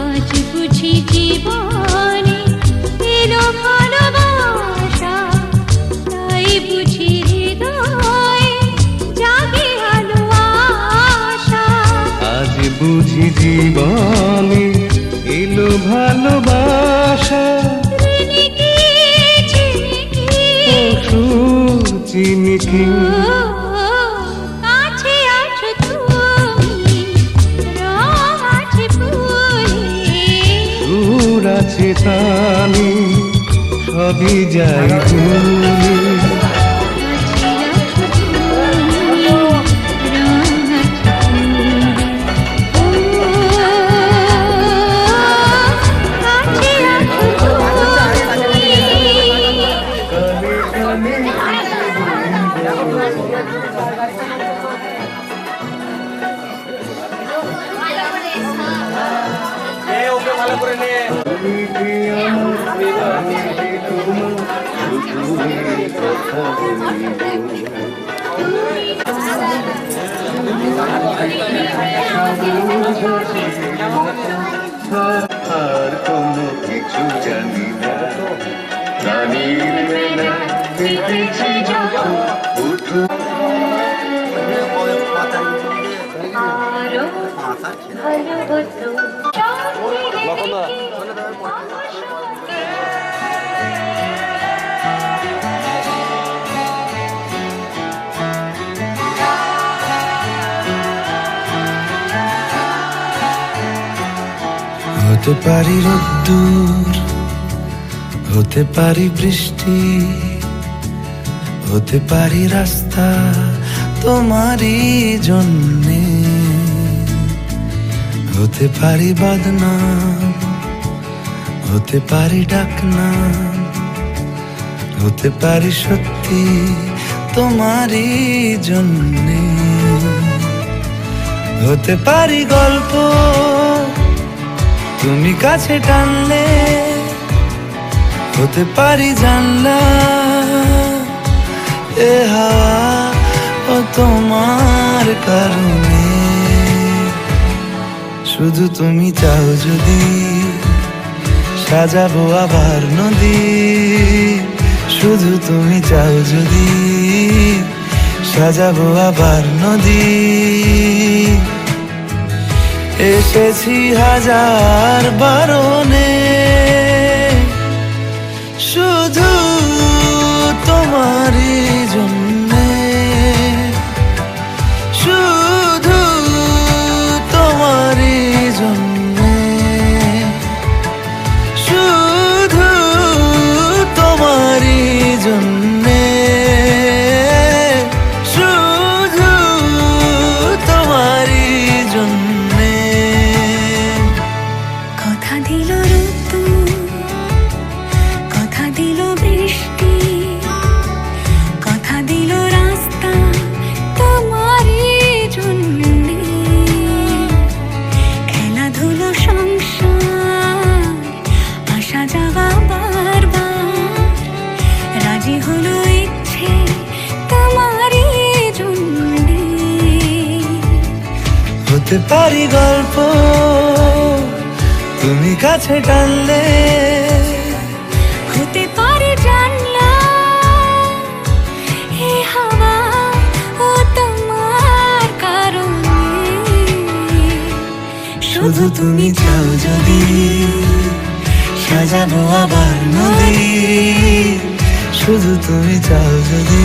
Speaker 2: আজ বুঝি জীবনে এলো ভালোবাসা, তাই বুঝি হৃদয়ে জাগে আলো আশা।
Speaker 8: আজ বুঝি জীবনে এলো ভালোবাসা।
Speaker 2: ঋণীকে চিনিকে,
Speaker 8: সুর চিনিকি
Speaker 2: কাছে আছো তুমি, রং আছে ফুলে,
Speaker 8: সুর আছে তানে, সবই যাই ভুলি।
Speaker 2: কাছে আছো তুমি, রং আছে ফুলে, ও কাছে আছো তুমি।
Speaker 8: আর কোনো কিছু জানি না, রানীর বেলা দেখেছি যখন উঠু।
Speaker 2: আরো ভালো হতো
Speaker 1: হতে পারি রোদ্দুর, হতে পারি বৃষ্টি, হতে পারি রাস্তা তোমারই জন্যে, হতে পারি বদনাম, হতে পারি ডাকনাম, হতে পারি সত্যি তোমারই জন্যে, হতে পারি গল্প তুমি কাছে টানলে, হতে পারি জানলা এ হাওয়া ও তোমার কারণে। শুধু তুমি চাও যদি সাজাবো আবার নদী, শুধু তুমি চাও যদি সাজাবো আবার নদী। এসেছি হাজার বারণে শুধু তোমারই জন্যে, শুধু তোমারই জন্যে, শুধু তোমারই জন্যে, শুধু তোমারই জন্যে।
Speaker 2: কথা দিল ঋতু, কথা দিল বৃষ্টি,
Speaker 7: হতে পারি গল্প তুমি কাছে টানলে,
Speaker 2: হতে পারে জানলা হে হাওয়া ও তোমার কারণে,
Speaker 7: শুধু তুমি চাও যদি সাজাবো আবার নদী, শুধু তুমি চাও যদি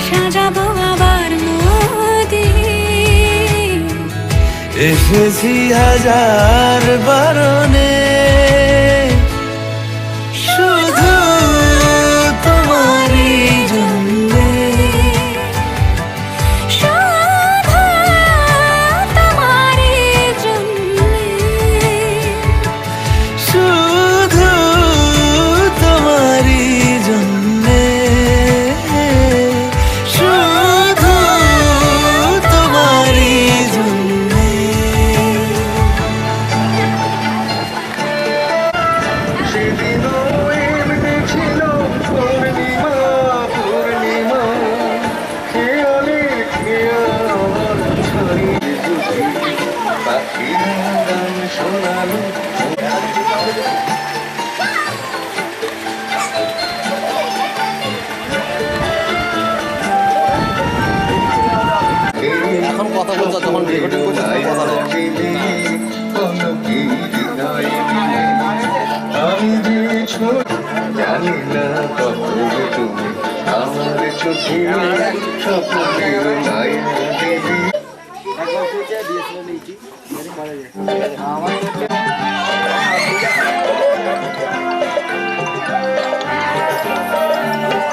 Speaker 2: সাজাবো আবার নদী।
Speaker 7: এসেছি হাজার বারণে, শুধু তোমারই জন্যে,
Speaker 2: শুধু তোমারই জন্যে,
Speaker 7: শুধু তোমারই জন্যে, শুধু তোমারই জন্যে।
Speaker 5: এখন কথা বলছো, যখন রেকর্ডিং করছো তখন কথা নেই।
Speaker 9: আমি যে জানি না কখন তুমি আমার চোখে স্বপ্নের মায়া দেবী।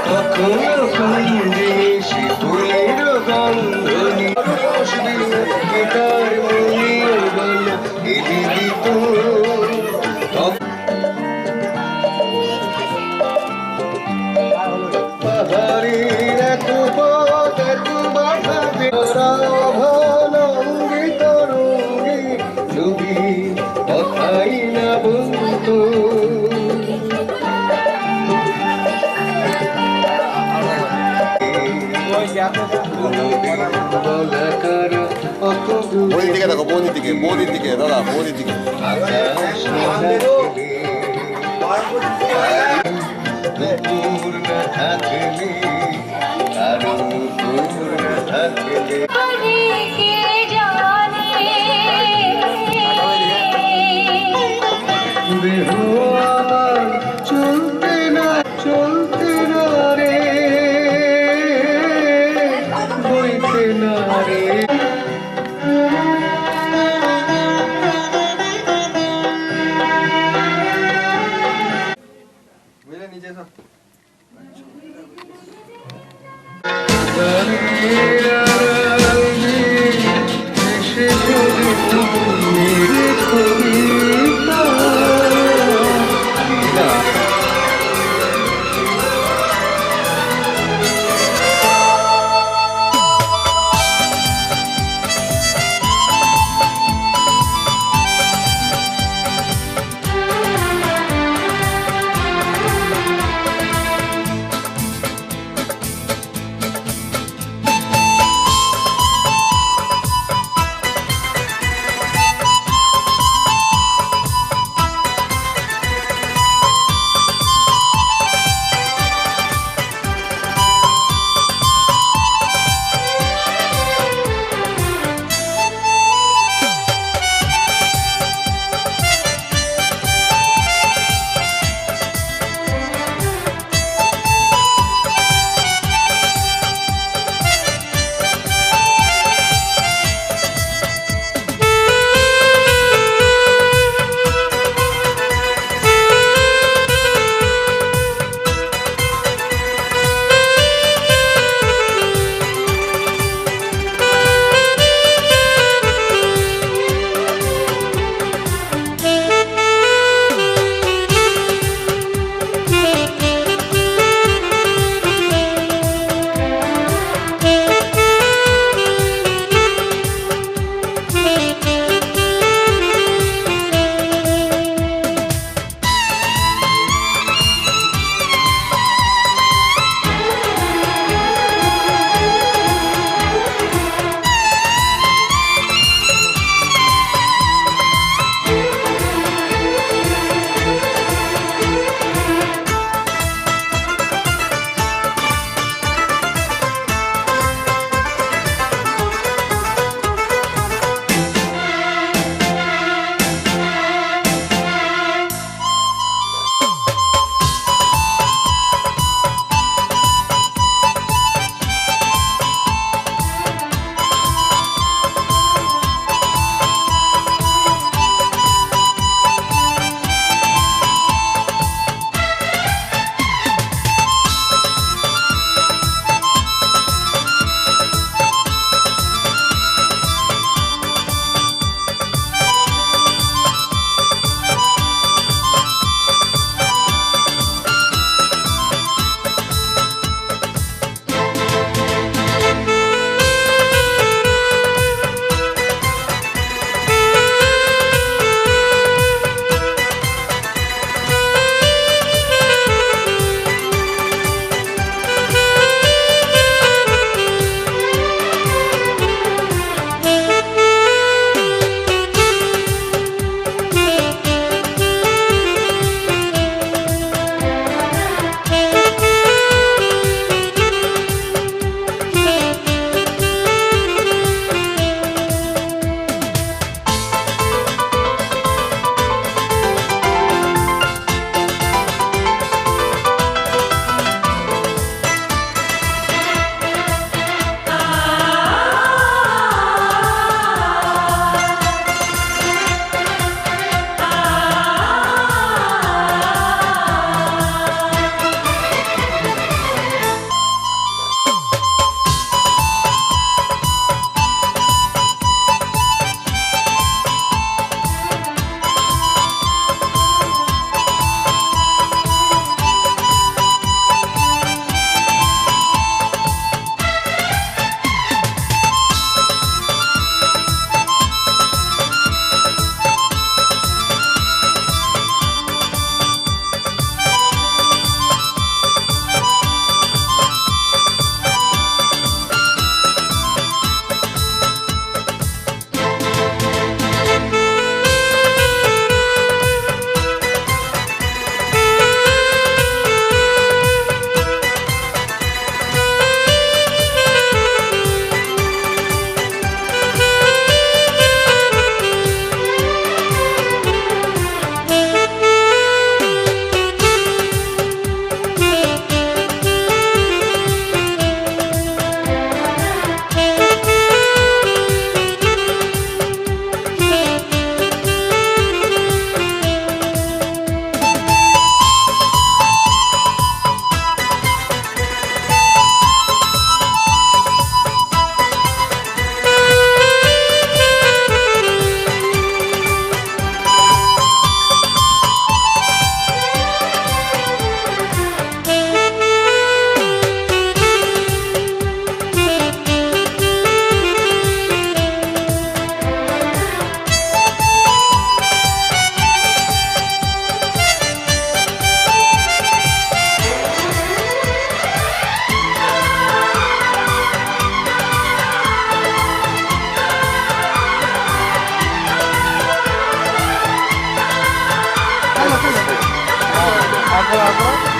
Speaker 9: কখনো কুঞ্জে সে ফুলের গন্ধ নিয়ে গীতার মনির বল এলি তো পাহাড়ের এক পথ এক বাধা ভনঙ্গে তরঙ্গে যদি কথাই না বলতো।
Speaker 5: বৌদির দিকে দেখো, বৌদির দিকে, বৌদির দিকে দাদা, বৌদির দিকে।
Speaker 2: কে জানে
Speaker 9: চলতে না চলতে না রে, বইতে না রে।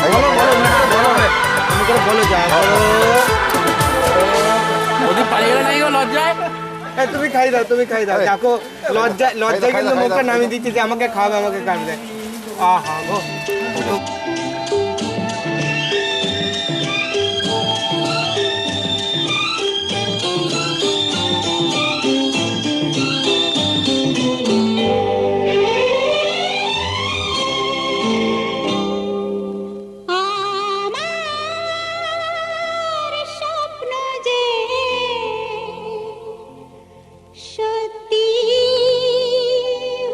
Speaker 5: বলো বলো ম্যাডাম বলো
Speaker 9: তুমি করে বলো যা করো
Speaker 3: ওদের পালিয়ে গেলে নাই গো লজ্জায়।
Speaker 9: তুমি খাই দাও দেখো লজ্জায় কিন্তু মুখটা নামিয়ে দিচ্ছে যে আমাকে খাওয়াবে আমাকে খাওয়াবে আহা গো
Speaker 2: আমার স্বপ্ন যে সত্যি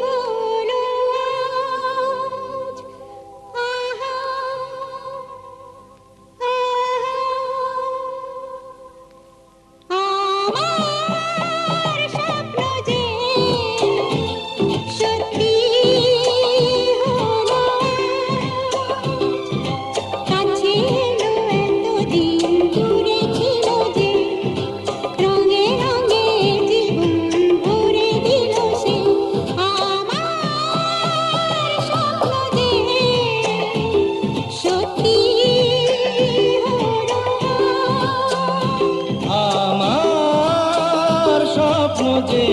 Speaker 2: হলো আজ। আহা, আমার স্বপ্ন যে সত্যি হলো কাছে এলো এতদিন দূরে ছিল যে রঙে রঙে জীবন ভরে দিল সে আমার স্বপ্ন যে সত্যি হলো
Speaker 7: আমার স্বপ্ন যে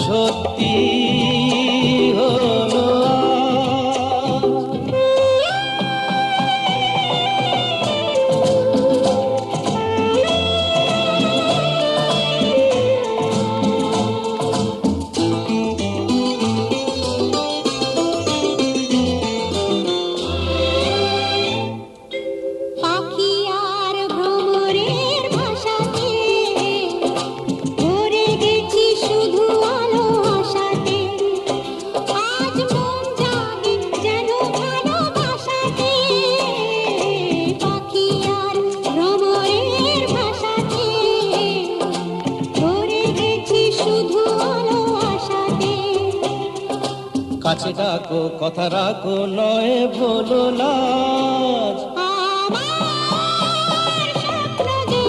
Speaker 7: সত্যি হলো
Speaker 2: পাখি আর ভ্রমরের ভাষাতে ভরে গেছি শুধু আলো আশাতে আজ মন জাগে যেন ভালোবাসাতে পাখি আর ভ্রমরের ভাষাতে ভরে গেছি শুধু আলো আশাতে
Speaker 7: কাছে ডাকো কথা রাখো নয় ভোলো লাজ
Speaker 2: আমার স্বপ্ন যে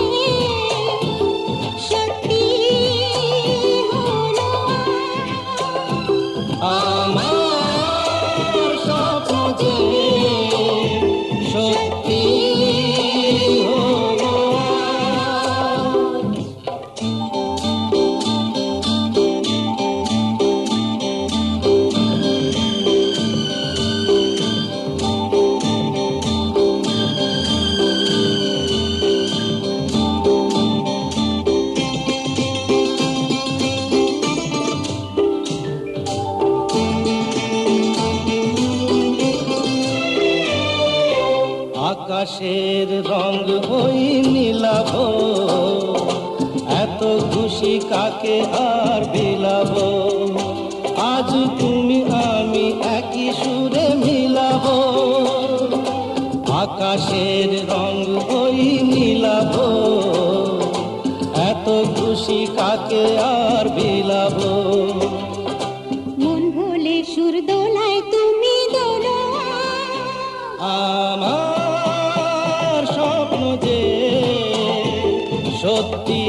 Speaker 2: সত্যি হলো
Speaker 7: আমার স্বপ্ন যে সত্যি হলো আকাশের রং ওই নীলাভ এত খুশি কাকে আর বিলাব আজ তুমি আমি একই সুরে মিলাব আকাশের রং ওই নীলাভ এত খুশি কাকে আর বিলাব
Speaker 2: মন ভোলে সুর দোলায় তুমি দোলো
Speaker 7: আমার স্বপ্ন যে সত্যি